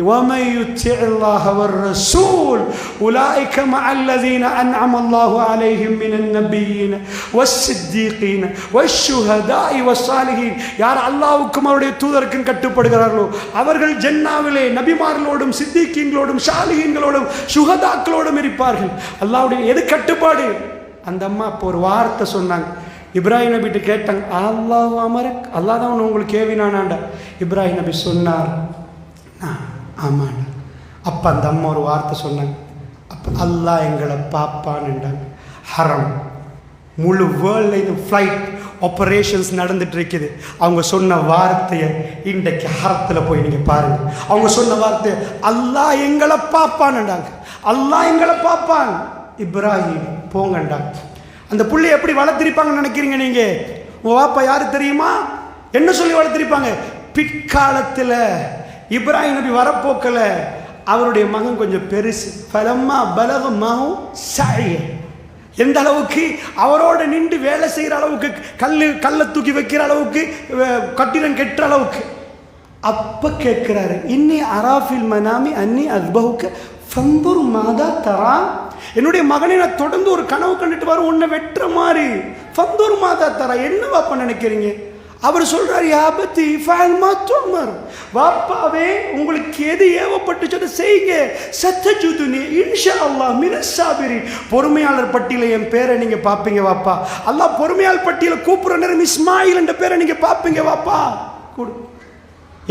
وَمَن يُطِعِ اللَّهَ وَالرَّسُولَ أُولَٰئِكَ مَعَ الَّذِينَ أَنْعَمَ اللَّهُ عَلَيْهِم مِّنَ النَّبِيِّينَ وَالصِّدِّيقِينَ وَالشُّهَدَاءِ وَالصَّالِحِينَ. யார் அல்லாஹ்வுக்கும் அவருடைய தூதருக்கும் கட்டுப்படுகிறார்களோ அவர்கள் ஜன்னாவிலே நபிமார்களோடும் சித்திகீன்களோடும் சாலிஹீன்களோடும் சுஹதாக்களோடும் இருப்பார்கள். அல்லாஹ்வுடைய எது கட்டுப்பாடு? அந்த அம்மா இப்போ ஒரு வார்த்தை சொன்னாங்க. இப்ராஹிம் நபிட்டு கேட்டாங்க, அல்லாஹ் அமரக், அல்லாஹ் தான் உங்களுக்கு ஏவினானாண்டா. இப்ராஹிம் நபி சொன்னார், ஆமாண்டா. அப்போ அந்த அம்மா ஒரு வார்த்தை சொன்னாங்க, அப்போ அல்லாஹ் எங்களை பாப்பான்னுட்டாங்க. ஹரம் முழு வேர்ல்ட்லையும் ஃப்ளைட் ஆப்ரேஷன்ஸ் நடந்துட்டு இருக்குது. அவங்க சொன்ன வார்த்தையை இன்றைக்கு ஹரத்தில் போய் நீங்கள் பாருங்கள். அவங்க சொன்ன வார்த்தையை அல்லாஹ் எங்களை பாப்பான்னுட்டாங்க. அல்லாஹ் எங்களை பாப்பான். இப்ராஹிம் போங்கண்டாங்க. அந்த புள்ளை எப்படி வளர்த்திருப்பாங்கன்னு நினைக்கிறீங்க நீங்கள்? உங்கள் வாப்பா யாரு தெரியுமா? என்ன சொல்லி வளர்த்திருப்பாங்க? பிற்காலத்தில் இப்ராஹிம் நபி வரப்போக்கல அவருடைய மகன் கொஞ்சம் பெருசு. பலம்மா பலக மகம் சாய, எந்த அளவுக்கு அவரோட நின்று வேலை செய்கிற அளவுக்கு, கல்லை தூக்கி வைக்கிற அளவுக்கு, கட்டிடம் கெட்டுற அளவுக்கு. அப்போ கேட்குறாரு, இன்னி அராஃபில் மனாமி அன்னி அஸ்பஹுக்க ஃபந்துர் மாதா தரா. என்னுடைய மகனை நான் தொடர்ந்து ஒரு கனவு கண்டுட்டு வர, உன்னை வெட்டுற மாதிரி. ஃபந்துர் மாதா தரா, என்ன வாப்பா நினைக்கிறீங்க? அவர் சொல்றாரு, யாபத்தி ஃபஅல்மா துமர், வாப்பாவே உங்களுக்கு எது ஏவப்பட்டுச்சோ செய்யுங்க. சத்தஜுதுனி இன்ஷாஅல்லாஹ் மினஸ் சாபிரின், பொறுமையாளர் பட்டியல என் பேரை நீங்க பாப்பீங்க வாப்பா. அல்லாஹ் பொறுமையாளர் பட்டியல கூப்பிடுற நேரம் இஸ்மாயில் என்ற பேரை நீங்க பாப்பீங்க வாப்பா.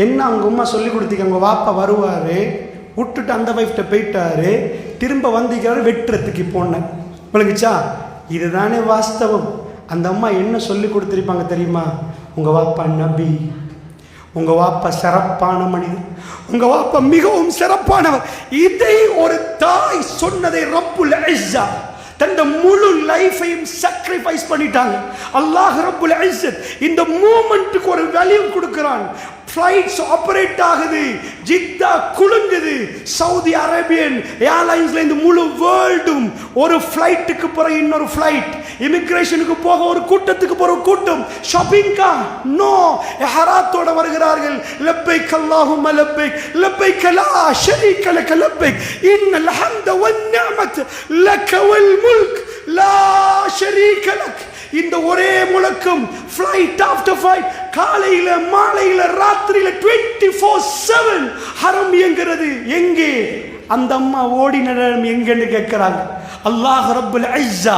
என்ன அவங்க அம்மா சொல்லி கொடுத்தீங்க? அவங்க வாப்பா வருவாரு, விட்டுட்டு அந்த வைஃப்ட்ட போயிட்டாரு, திரும்ப வந்திக்கிறாரு வெட்டுறதுக்கு போனேன். விளங்குச்சா? இதுதானே வாஸ்தவம். அந்த அம்மா என்ன சொல்லி கொடுத்துருப்பாங்க தெரியுமா? உங்கள் வாப்பா நபி, உங்கள் வாப்பா சிறப்பான மனிதன், உங்கள் வாப்பா மிகவும் சிறப்பானவர். இதை ஒரு தாய் சொன்னதை ரப்புல் இஸ்ஸா தந்த முழு லைஃபையும் சாக்ரிஃபைஸ் பண்ணிட்டாங்க. அல்லாஹ் ரப்புல் இஸ்ஸத் இந்த மூமெண்ட்டுக்கு ஒரு வேல்யூ கொடுக்குறான். ஃப்ளைட்ஸ் ஆப்ரேட் ஆகுது, ஜித்தா குலுங்குது, சவுதி அரேபியன் ஏர்லைன்ஸ்ல இந்த முழு வேர்ல்டும் ஒரு ஃப்ளைட்டுக்கு போற இன்னொரு ஃப்ளைட், இமிகிரேஷனுக்கு போக ஒரு கூட்டத்துக்கு போற கூட்டம், ஷாப்பிங்கா நோ இஹ்ராத்தோட வருகிறார்கள். லப்பைக் அல்லாஹும்ம லப்பைக் லப்பைக் லா ஷரீக லக லப்பைக் இன்னல் ஹம்த வன் நிஅமத் லக வல் முல்க் லா ஷரீக லக். இந்த ஒரே முழக்கம், ஃப்ளைட் ஆஃப்டர் ஃப்ளைட், காலையில மாலையில ராத்திரியில 24/7 ஹரம் இயங்குறது. எங்கே? அந்த அம்மா ஓடின நேரம் எங்கன்னு கேட்கிறாங்க. அல்லாஹ் ரப்புல் இஸ்ஸா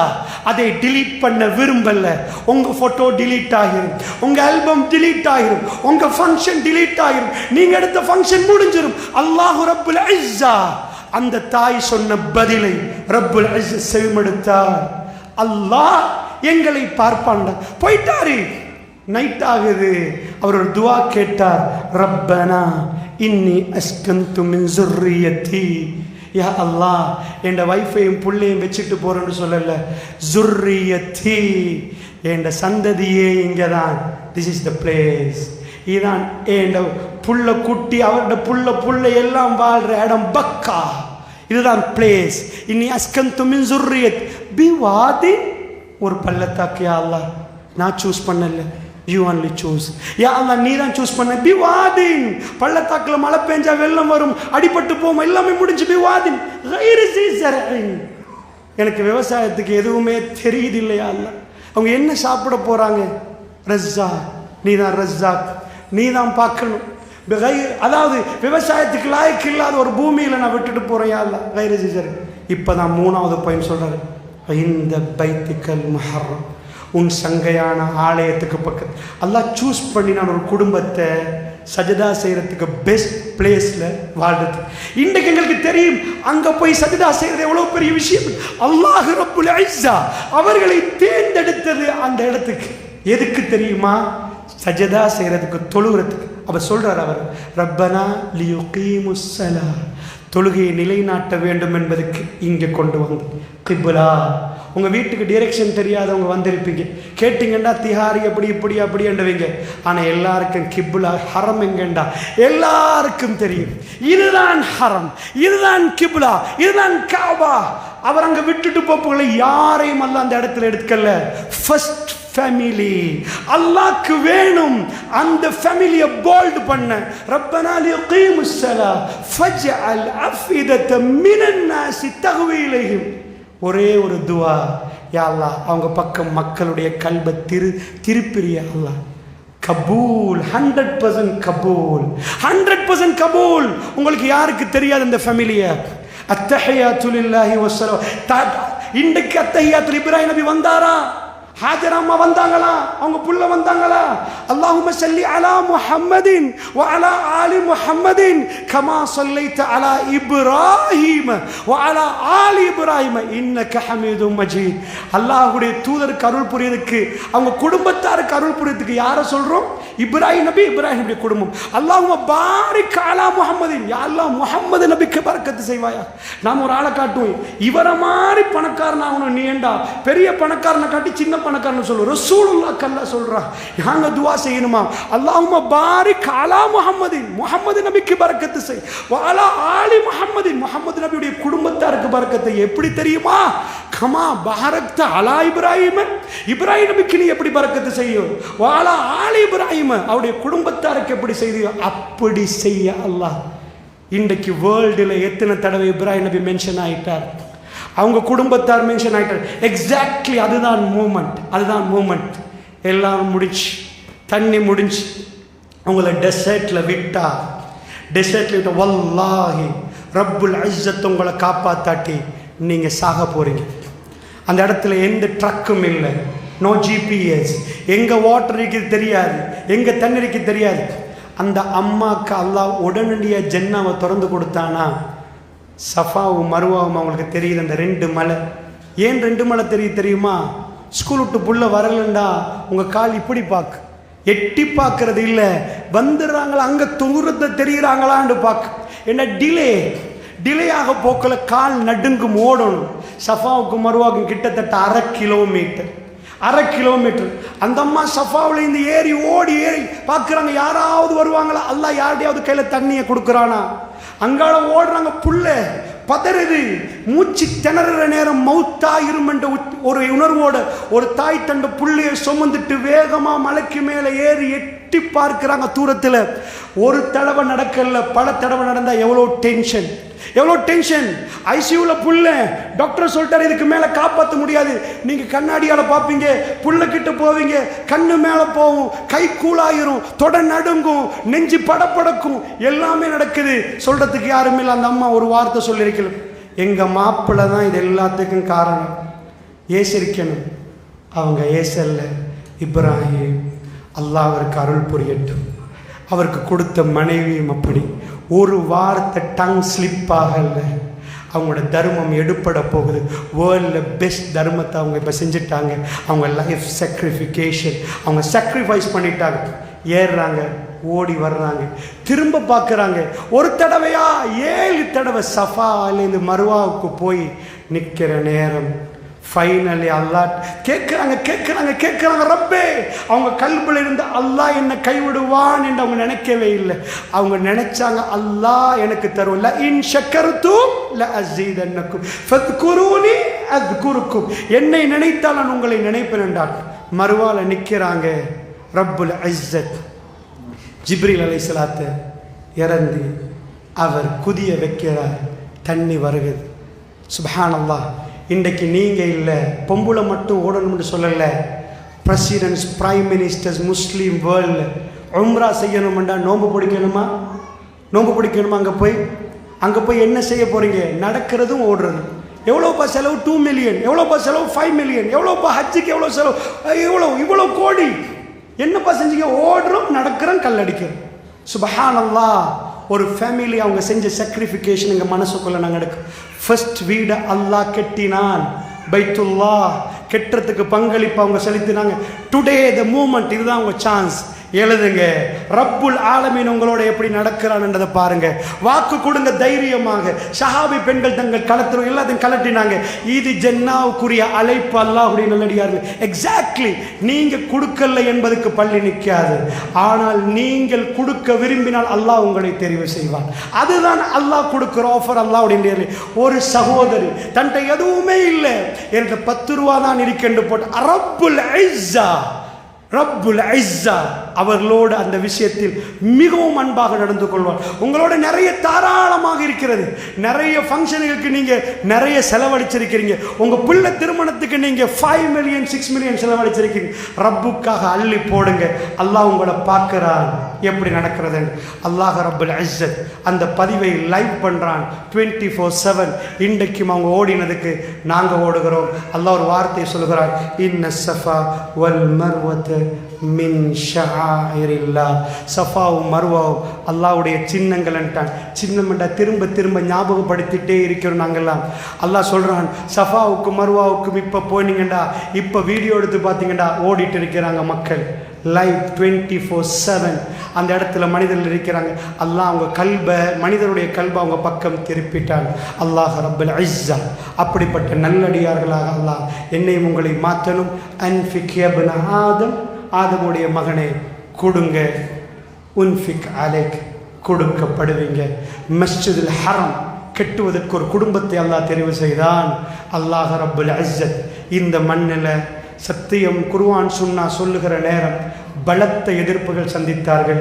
அதை டிலீட் பண்ண விரும்பல. உங்க போட்டோ டிலீட் ஆகிரும், உங்க ஆல்பம் டிலீட் ஆகிரும், உங்க ஃபங்க்ஷன் டிலீட் ஆகிரும், நீங்க எடுத்த ஃபங்க்ஷன் முடிஞ்சிரும். அல்லாஹ் ரப்புல் இஸ்ஸா அந்த தாய் சொன்ன பதிலை ரப்புல் இஸ்ஸா செவிமடுத்தார். அல்லாஹ் எங்களை பார்ப்பான்டா. போயிட்டாரு, நைட் ஆகுது. அவர் ஒரு துவா கேட்டார், ரப்பனா இன்னி அஸ்கந்து மின் ஸுர்ரியத்தி, யா அல்லாஹ் என் வைஃபையும் புள்ளையும் வச்சுட்டு போறேன்னு சொல்லல, ஸுர்ரியத்தி என் சந்ததியே இங்கே தான். This is the place. இதுதான் என் புள்ள குட்டி, அவரோட புள்ள எல்லாம் வாழ்ற இடம் பக்கா. இதுதான் பிளேஸ். இன்னி அஸ்கந்து மின் ஸுர்ரியத் பிவாதி, ஒரு பள்ளத்தாக்கு. யா அல்லாஹ் நான் சூஸ் பண்ணல, யூ ஒன்லி சூஸ். யா அல்லாஹ் நீ தான் சூஸ் பண்ண. பிவாதின், பள்ளத்தாக்குல மழை பெஞ்சா வெள்ளம் வரும், அடிபட்டு போகும், எல்லாமே முடிஞ்சு. பிவாதின் கைரி ஸரஇன், எனக்கு விவசாயத்துக்கு எதுவுமே தெரியுது இல்லையா அல்லாஹ். அவங்க என்ன சாப்பிட போறாங்க? ரஸ்ஸாக், நீ தான் ரஸ்ஸாக், நீ தான் பார்க்கணும். அதாவது விவசாயத்துக்கு லாய்க்கு இல்லாத ஒரு பூமியில நான் விட்டுட்டு போறேன் யா அல்லாஹ். கைரி ஸரஇன். இப்பதான் 3வது பாயிண்ட் சொல்றாரு, இந்த பைத்துக்கல் முஹர்ரம், உன் சங்கையான ஆலயத்துக்கு பக்கத்து. அல்லாஹ் சூஸ் பண்ணி நான் ஒரு குடும்பத்தை சஜதா செய்யறதுக்கு பெஸ்ட் பிளேஸ்ல வாழ்றது. இன்றைக்கு எங்களுக்கு தெரியும், அங்க போய் சஜதா செய்யறது எவ்வளவு பெரிய விஷயம். அல்லாஹ் ரப்புல் இஸ்ஸா அவர்களை தேர்ந்தெடுத்தது அந்த இடத்துக்கு. எதுக்கு தெரியுமா? சஜதா செய்யறதுக்கு, தொழுகிறதுக்கு. அப்ப சொல்றார் அவர், ரப்பனா லியுகீமுஸ் ஸலா, தொழுகையை நிலைநாட்ட வேண்டும் என்பதுக்கு இங்கே கொண்டு வந்து. கிப்லா, உங்கள் வீட்டுக்கு டிரெக்ஷன் தெரியாதவங்க வந்திருப்பீங்க, கேட்டிங்கண்டா திஹாரி அப்படி இப்படி அப்படி என்றவங்க. ஆனால் எல்லாருக்கும் கிப்லா ஹரம் எங்கண்டா எல்லாருக்கும் தெரியும். இதுதான் ஹரம், இதுதான் கிப்லா, இதுதான் காபா. அவர் அங்கே விட்டுட்டு போப்போல யாரையும் அல்ல அந்த இடத்துல எடுக்கல. ஃபர்ஸ்ட் ஃபேமிலி அல்லாஹ்க்கு வேணும். அந்த ஃபேமிலியை போல்ட் பண்ண, ரப்பனா லியுகீமுஸ் ஸலா ஃபஜ்அல் அஃபிதத மினன் நாஸி தஹ்வி இலைஹிம். ஒரே ஒரு துவா, யா அல்லாஹ் அவங்க பக்கம் மக்களுடைய கல்பை திருப்பிரியா அல்லாஹ். கபூல், 100% கபூல், 100% கபூல். உங்களுக்கு யாருக்கு தெரியாது அந்த ஃபேமிலியை? அத்தஹியாத்து லில்லாஹி வஸ்ஸலாம். இன்றைக்கு அத்தஹியாத்துல் இப்ராஹிம் நபி வந்தாரா? ஹாஜரம்மா வந்தாங்களா? அவங்க புள்ள வந்தாங்களா? அல்லாஹும்ம ஸல்லி அலா முஹம்மதின் வ அலா ஆலி முஹம்மதின் கமா ஸல்லைத அலா இப்ராஹீம் வ அலா ஆலி இப்ராஹீம் இன்னக ஹமீதும் மஜீத். அல்லாஹ்வுடைய தூதருக்கு அருள் புரியதுக்கு, அவங்க குடும்பத்தாருக்கு அருள் புரியதுக்கு யாரை சொல்றோம்? இப்ராஹிம் நபி, இப்ராஹிம் நபி குடும்பம். அல்லாஹும்ம பாரிக் அலா முஹம்மதின், யா அல்லாஹ் முஹம்மது நபிக்கு பரக்கத்து செய்வாயா. நாம் ஒரு ஆளை காட்டுவோம், இவரை மாதிரி பணக்காரன் ஆகணும் நீ ஏண்டா, பெரிய பணக்காரனை காட்டி சின்ன பணக்காரன் சொல்லுவோம். ரசூலுல்லாஹ் கல்லா சொல்றா, நாங்க துஆ செய்யணுமா? அல்லாஹும்ம பாரிக் அலா முஹம்மதின், முஹம்மது நபிக்கு பரக்கத்து செய். வ அலா ஆலி முஹம்மதின், முஹம்மது நபியுடைய குடும்பத்தாருக்கு பரக்கத்தை. எப்படி தெரியுமா? கமா பாரக்த அலா இப்ராஹிம், இப்ராஹிம் நபிக்கு நீ எப்படி பரக்கத்து செய்யும்? வ அலா ஆலி இப்ராஹிம், அவருடைய குடும்பத்தாருக்கு எப்படி செய்தியோ அப்படி செய்ய அல்லாஹ். இன்றைக்கு வேர்ல்டில் எத்தனை தடவை இப்ராஹிம் நபி மென்ஷன் ஆயிட்டார், அவங்க குடும்பத்தார் மென்ஷன் ஆயிட்டார். எக்ஸாக்ட்லி அதுதான் மூமெண்ட், அதுதான் மூமெண்ட். எல்லாம் முடிஞ்சு, தண்ணி முடிஞ்சு, அவங்கள டெசர்ட்ல விட்டா, டெசர்ட்ல விட்டா வல்லாஹி ரப்புல் இஸ்ஸத் உங்களை காப்பாத்தாட்டி நீங்க சாக போறீங்க. அந்த இடத்துல எந்த ட்ரக்கும் இல்லை, நோ ஜிபிஎஸ், எங்க வாட்டர் இருக்குது தெரியாது, எங்க தண்ணி இருக்குது தெரியாது. அந்த அம்மாவுக்கு அல்லாஹ் உடனடியாக ஜன்னாவை திறந்து கொடுத்தானா? சஃபாவும் மருவாவும் அவங்களுக்கு தெரியுது அந்த 2 மலை. ஏன் 2 மலை தெரியுமா? ஸ்கூல் விட்டு புள்ள வரலண்டா உங்கள் கால் இப்படி பார்க்கு, எட்டி பார்க்கறது இல்லை, வந்துடுறாங்களா அங்கே தூரத்தை தெரிகிறாங்களான்னு பார்க்க. என்ன டிலே ஆக போக்கல கால் நடுங்கும், ஓடணும். சஃபாவுக்கும் மருவாவுக்கும் கிட்டத்தட்ட 1/2 கிலோமீட்டர். அந்த அம்மா சஃபாவில் இந்த ஏறி ஓடி பார்க்குறாங்க, யாராவது வருவாங்களா? அல்லாஹ் யார்டையாவது கையில் தண்ணியை கொடுக்குறானா? அங்கால ஓடுறாங்க, புள்ள பதறுது, மூச்சு திணற நேரம் மௌத்தா இருமென்ற ஒரு உணர்வோட ஒரு தாய் தண்ட புள்ளையை சுமந்துட்டு வேகமா மலைக்கு மேலே ஏறி எட்டி பார்க்கிறாங்க தூரத்தில். ஒரு தடவை நடக்கல, பல தடவை நடந்தா எவ்வளோ டென்ஷன், எவ்வளோ டென்ஷன். ஐசியூவில் புள்ள, டாக்டர் சொல்லிட்டாரு இதுக்கு மேலே காப்பாற்ற முடியாது. நீங்கள் கண்ணாடியால் பார்ப்பீங்க, புள்ள கிட்ட போவீங்க, கண்ணு மேலே போகும், கை கூலாயிரும், தொட நடுங்கும், நெஞ்சு படப்படக்கும், எல்லாமே நடக்குது. சொல்றதுக்கு யாருமே இல்லை. அந்த அம்மா ஒரு வார்த்தை சொல்லியிருக்கல, எங்கள் மாப்பிள்ளை தான் இது எல்லாத்துக்கும் காரணம், ஏசிருக்கணும். அவங்க ஏசல்ல, இப்ராஹிம். அல்லாஹ் அவருக்கு அருள் புரியட்டும். அவருக்கு கொடுத்த மனைவியும் அப்படி. ஒரு வார்த்தை டங் ஸ்லிப் ஆகல. அவங்களோட தர்மம் எடுப்பட போகுது. வேர்ல்டில் பெஸ்ட் தர்மத்தை அவங்க இப்போ செஞ்சுட்டாங்க. அவங்க லைஃப் சாக்ரிஃபிகேஷன், அவங்க சாக்ரிஃபைஸ் பண்ணிட்டாங்க. ஏறுறாங்க, ஓடி வர்றாங்க, திரும்ப பார்க்குறாங்க. ஒரு தடவையா 7 தடவை சஃபாலேருந்து மருவாவுக்கு போய் நிற்கிற நேரம் ஃபைனலி அல்லாஹ் கேட்குறாங்க, ரப்பே. அவங்க கல்புல இருந்து அல்லாஹ் என்னை கைவிடுவான் என்று அவங்க நினைக்கவே இல்லை. அவங்க நினைச்சாங்க, அல்லாஹ் எனக்கு தருவல, இன் ஷக்கர்தும் லஅஸீதன்னக்கும் ஃபத்குரூனி அத்குருக்கும், என்னை நினைத்தால் நான் உங்களை நினைப்பேன் என்றார். மறுவால நிற்கிறாங்க. ரப்புல் இஸ்ஸத் ஜிப்ரீல் அலைஹிஸ்ஸலாத்தை இறந்து அவர் குதிய வைக்கிறார். தண்ணி வருகிறது. சுப்ஹானல்லாஹ். இன்றைக்கு நீங்கள் இல்லை, பொம்புளை மட்டும் ஓடணும்னு சொல்லலை. பிரசிடென்ட்ஸ், பிரைம் மினிஸ்டர்ஸ், முஸ்லீம் வேர்ல்டு உம்ரா செய்யணுமெண்டா நோன்பு பிடிக்கணுமா? அங்கே போய் என்ன செய்ய போகிறீங்க? நடக்கிறதும் ஓடுறது. எவ்வளோப்பா செலவு? 2 மில்லியன். எவ்வளோப்பா செலவு? 5 மில்லியன். எவ்வளோப்பா ஹஜ்ஜுக்கு எவ்வளோ செலவு? இவ்வளோ கோடி. என்னப்பா செஞ்சீங்க? ஓடுறோம், நடக்கிறோம், கல்லடிக்கிறோம். சுப்ஹானல்லாஹ். ஒரு ஃபேமிலி அவங்க செஞ்ச சாக்ரிஃபிகேஷன் எங்கள் மனசுக்குள்ளே நாங்கள் எடுக்க. ஃபர்ஸ்ட் வீடை அல்லாஹ் கெட்டினான், பைத்துல்லாஹ். கெட்டுறதுக்கு பங்களிப்பு அவங்க செலுத்தினாங்க. டுடே த மூமெண்ட், இதுதான் அவங்க சான்ஸ். எழுதுங்க, ரப்புல் ஆலமீன் உங்களோட எப்படி நடக்கிறான்ன்றதை பாருங்க. வாக்கு கொடுங்க தைரியமாக. சஹாபி பெண்கள் தங்கள் களத்திலும் எல்லாத்தையும் கலட்டினாங்க. இது ஜன்னாவுக்குரிய அழைப்பு. அல்லாஹ்வுடைய நல்லடியார்கள், எக்ஸாக்ட்லி நீங்க கொடுக்கல என்பதுக்கு பள்ளி நிற்காது. ஆனால் நீங்கள் கொடுக்க விரும்பினால் அல்லாஹ் உங்களை தெரிவு செய்வான். அதுதான் அல்லாஹ் கொடுக்கிற ஆஃபர். அல்லாஹ்வுடைய ஒரு சகோதரி தன்ட்ட எதுவுமே இல்லை, எனக்கு 10 ரூபா தான் இருக்கென்று போட்டு ரப்புல் இஸ்ஸா ரப்புல் இஸ்ஸா அவர்களோடு அந்த விஷயத்தில் மிகவும் அன்பாக நடந்து கொள்வார். உங்களோட நிறைய தாராளமாக இருக்கிறது, நிறைய ஃபங்க்ஷனுக்கு நீங்கள் நிறைய செலவழிச்சிருக்கிறீங்க, உங்கள் பிள்ளை திருமணத்துக்கு நீங்கள் 5 மில்லியன் 6 மில்லியன் செலவழிச்சிருக்கிறீங்க. ரப்புக்காக அள்ளி போடுங்க. அல்லாஹ் உங்களை பார்க்குறான் எப்படி நடக்கிறது. அல்லாஹ் ரப்புல் இஸ்ஸத் அந்த பதிவை லைவ் பண்ணுறான் 24/7. இன்றைக்கும் அவங்க ஓடினதுக்கு நாங்கள் ஓடுகிறோம். அல்லாஹ் ஒரு வார்த்தையை சொல்கிறான், இன்ன ஸஃபா வல் மர்வத மின் ஷஆயிரில்லாஹ். சஃபாவும் மர்வாவும் அல்லாஹ்வுடைய சின்னங்கள்ன்ட்டான். சின்னம்டா திரும்ப திரும்ப ஞாபகப்படுத்திட்டே இருக்கிறோம் நாங்கள்லாம். அல்லாஹ் சொல்கிறான், சஃபாவுக்கும் மர்வாவுக்கும் இப்போ போனீங்கண்டா, இப்போ வீடியோ எடுத்து பார்த்தீங்கண்டா ஓடிட்டு இருக்கிறாங்க மக்கள் லைவ் 24/7. அந்த இடத்துல மனிதர்கள் இருக்கிறாங்க. அல்லாஹ் அவங்க கல்பை, மனிதருடைய கல்பை அவங்க பக்கம் திருப்பிட்டான். அல்லாஹ் ரப்புல் இஸ்ஸா அப்படிப்பட்ட நல்லடியார்களாக அல்லாஹ் என்னையும் உங்களை மாற்றணும். அன்ஃபிக் யப்ன ஆதம், ஆதமுடைய மகனே கொடுங்க. உன்ஃபிக் அலைக், கொடுக்கப்படுவீங்க. மஸ்ஜிதுல் ஹரம் கட்டுவதற்கு ஒரு குடும்பத்தை அல்லாஹ் தெரிவு செய்தான். அல்லாஹ் ரப்புல் இஸ்ஸத் இந்த மண்ணில் சத்தியம் குர்ஆன் சுன்னா சொல்லுகிற நேரம் பலத்த எதிர்ப்புகள் சந்தித்தார்கள்.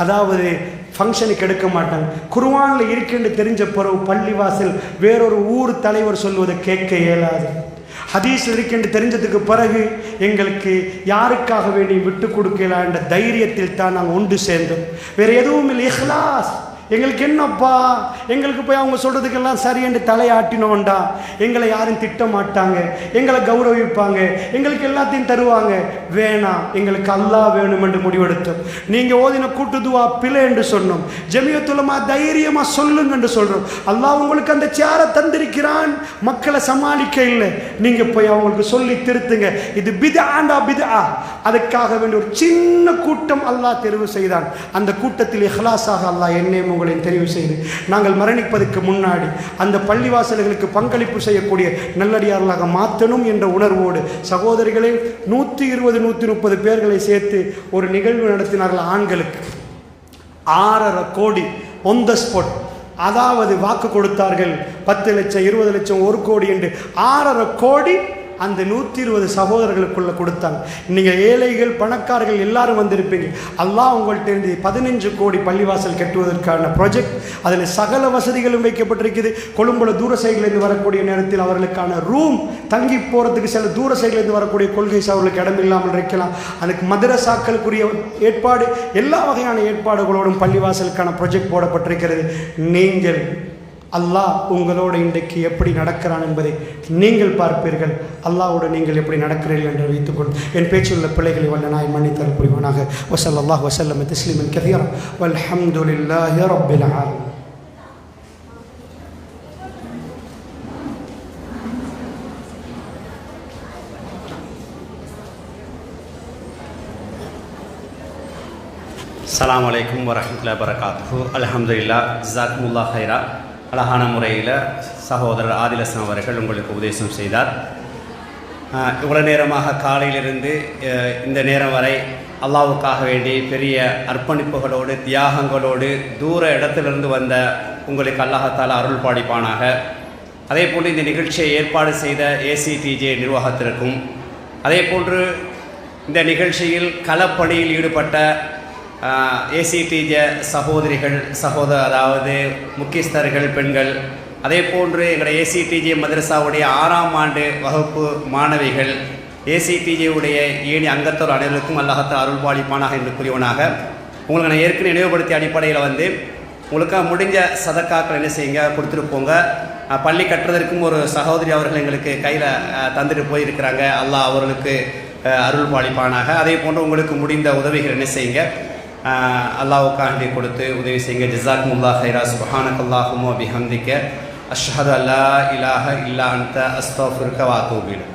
அதாவது ஃபங்க்ஷனுக்கு எடுக்க மாட்டாங்க. குர்ஆனில் இருக்குன்னு தெரிஞ்ச பிறகு பள்ளிவாசல் வேறொரு ஊர் தலைவர் சொல்வதை கேட்க இயலாது. ஹதீஸில் இருக்குன்னு தெரிஞ்சதுக்கு பிறகு எங்களுக்கு யாருக்காக வேண்டி விட்டு கொடுக்கலாம் என்ற தைரியத்தில் தான் நாங்கள் ஒன்று சேர்ந்தோம். வேறு எதுவும் இல்லை, இஹ்லாஸ். எங்களுக்கு என்னப்பா, எங்களுக்கு போய் அவங்க சொல்கிறதுக்கெல்லாம் சரியென்று தலையாட்டினோண்டா எங்களை யாரும் திட்ட மாட்டாங்க, எங்களை கௌரவிப்பாங்க, எங்களுக்கு எல்லாத்தையும் தருவாங்க. வேணாம், எங்களுக்கு அல்லாஹ் வேணும் என்று முடிவெடுத்தோம். நீங்கள் ஓதின கூட்டுதுவா பிழை என்று சொன்னோம். ஜமியத்துலமா தைரியமாக சொல்லுங்க என்று சொல்கிறோம். அல்லாஹ் உங்களுக்கு அந்த சேரை தந்திருக்கிறான், மக்களை சமாளிக்க இல்லை. நீங்கள் போய் அவங்களுக்கு சொல்லி திருத்துங்க. இது பித்ஆண்டா பித்ஆ. அதுக்காக வேண்டிய ஒரு சின்ன கூட்டம் அல்லாஹ் தெரிவு செய்தான். அந்த கூட்டத்தில் இஹ்லாஸாக அல்லாஹ் என்னையும் உங்களையும் தெரிவு செய்து நாங்கள் மரணிப்பதற்கு முன்னாடி அந்த பள்ளிவாசல்களுக்கு பங்களிப்பு செய்யக்கூடிய நல்லடியார்களாக மாற்றணும் என்ற உணர்வோடு சகோதரிகளே 120-130 பேர்களை சேர்த்து ஒரு நிகழ்வு நடத்தினார்கள். ஆண்களுக்கு 6.5 கோடி ஒன் த ஸ்பாட். அதாவது வாக்கு கொடுத்தார்கள் 10 லட்சம் 20 லட்சம் 1 கோடி என்று 6.5 கோடி அந்த 120 சகோதரர்களுக்குள்ள கொடுத்தாங்க. நீங்கள் ஏழைகள் பணக்காரர்கள் எல்லாரும் வந்திருப்பீங்க. அல்லாஹ் உங்கள்கிட்ட இருந்து 15 கோடி பள்ளிவாசல் கட்டுவதற்கான ப்ராஜெக்ட், அதில் சகல வசதிகளும் வைக்கப்பட்டிருக்குது. கொழும்புல தூர சைட்லேருந்து வரக்கூடிய நேரத்தில் அவர்களுக்கான ரூம் தங்கி போகிறதுக்கு சில தூர சைட்லேருந்து வரக்கூடிய கொள்கை அவர்களுக்கு இடம் இல்லாமல் இருக்கலாம். அதுக்கு மதரசாக்களுக்குரிய ஏற்பாடு, எல்லா வகையான ஏற்பாடுகளோடும் பள்ளிவாசலுக்கான ப்ராஜெக்ட் போடப்பட்டிருக்கிறது. நீங்கள் அல்லாஹ் உங்களோடு இன்றைக்கு எப்படி நடக்கிறான் என்பதை நீங்கள் பார்ப்பீர்கள். அல்லாஹ்வோடு நீங்கள் எப்படி நடக்கிறீர்கள் என்று வைத்துக்கொண்டு என் பேச்சிலுள்ள பிள்ளைகளை வல்ல நாய் மன்னித்தல் புரிவானாக. வஸல்லல்லாஹு வஸல்லம் தஸ்லீமன் கஸீரா வல்ஹம்துலில்லாஹி ரப்பில் ஆலமீன். அஸ்ஸலாமு அலைக்கும் வரஹ்மத்துல்லாஹி வபரகாத்துஹு. அல்ஹம்துலில்லாஹ், ஜஸாக்குமுல்லாஹ் ஹைரா. அழகான முறையில் சகோதரர் ஆதிலசன் அவர்கள் உங்களுக்கு உபதேசம் செய்தார். இவ்வளோ நேரமாக காலையிலிருந்து இந்த நேரம் வரை அல்லாஹ்வுக்காக வேண்டி பெரிய அர்ப்பணிப்புகளோடு தியாகங்களோடு தூர இடத்திலிருந்து வந்த உங்களுக்கு அல்லாஹ்தாலா அருள் பாடிப்பானாக. அதே போன்று இந்த நிகழ்ச்சியை ஏற்பாடு செய்த ஏசிடிஜே நிர்வாகத்திற்கும், அதே போன்று இந்த நிகழ்ச்சியில் களப்பணியில் ஈடுபட்ட ஏசிடிஜே சகோதரிகள் அதாவது முக்கியஸ்தர்கள் பெண்கள், அதே போன்று எங்களுடைய ஏசிடிஜே மதரசாவுடைய 6ஆம் ஆண்டு வகுப்பு மாணவிகள், ஏசிடிஜேவுடைய ஏணி அங்கத்தோர் அனைவருக்கும் அல்லாஹ்தாலா அருள் பாலிப்பானாக என்று கூறியவனாக. உங்களுக்கு நான் ஏற்கனவே நினைவுபடுத்திய அடிப்படையில் உங்களுக்கு முடிஞ்ச சதக்காக்கள் என்ன செய்யுங்க, கொடுத்துட்டு போங்க. பள்ளி கட்டுறதற்கும் ஒரு சகோதரி அவர்கள் எங்களுக்கு கையில் தந்துட்டு போயிருக்கிறாங்க. அல்லாஹ் அவர்களுக்கு அருள் பாலிப்பானாக. அதே போன்று உங்களுக்கு முடிந்த உதவிகள் என்ன செய்யுங்க, அல்லாஹ்வுக்காண்டி கொடுத்து உதவி செய்யுங்க. ஜஸாக்குமுல்லாஹ் ஹைரா. சுப்ஹானக்கல்லாஹும்ம பிஹம்திக அஷ்ஹது அல்லா இலாஹ இல்லா அன்த அஸ்தக்ஃபிருக வ அத்தூபு இலைக்.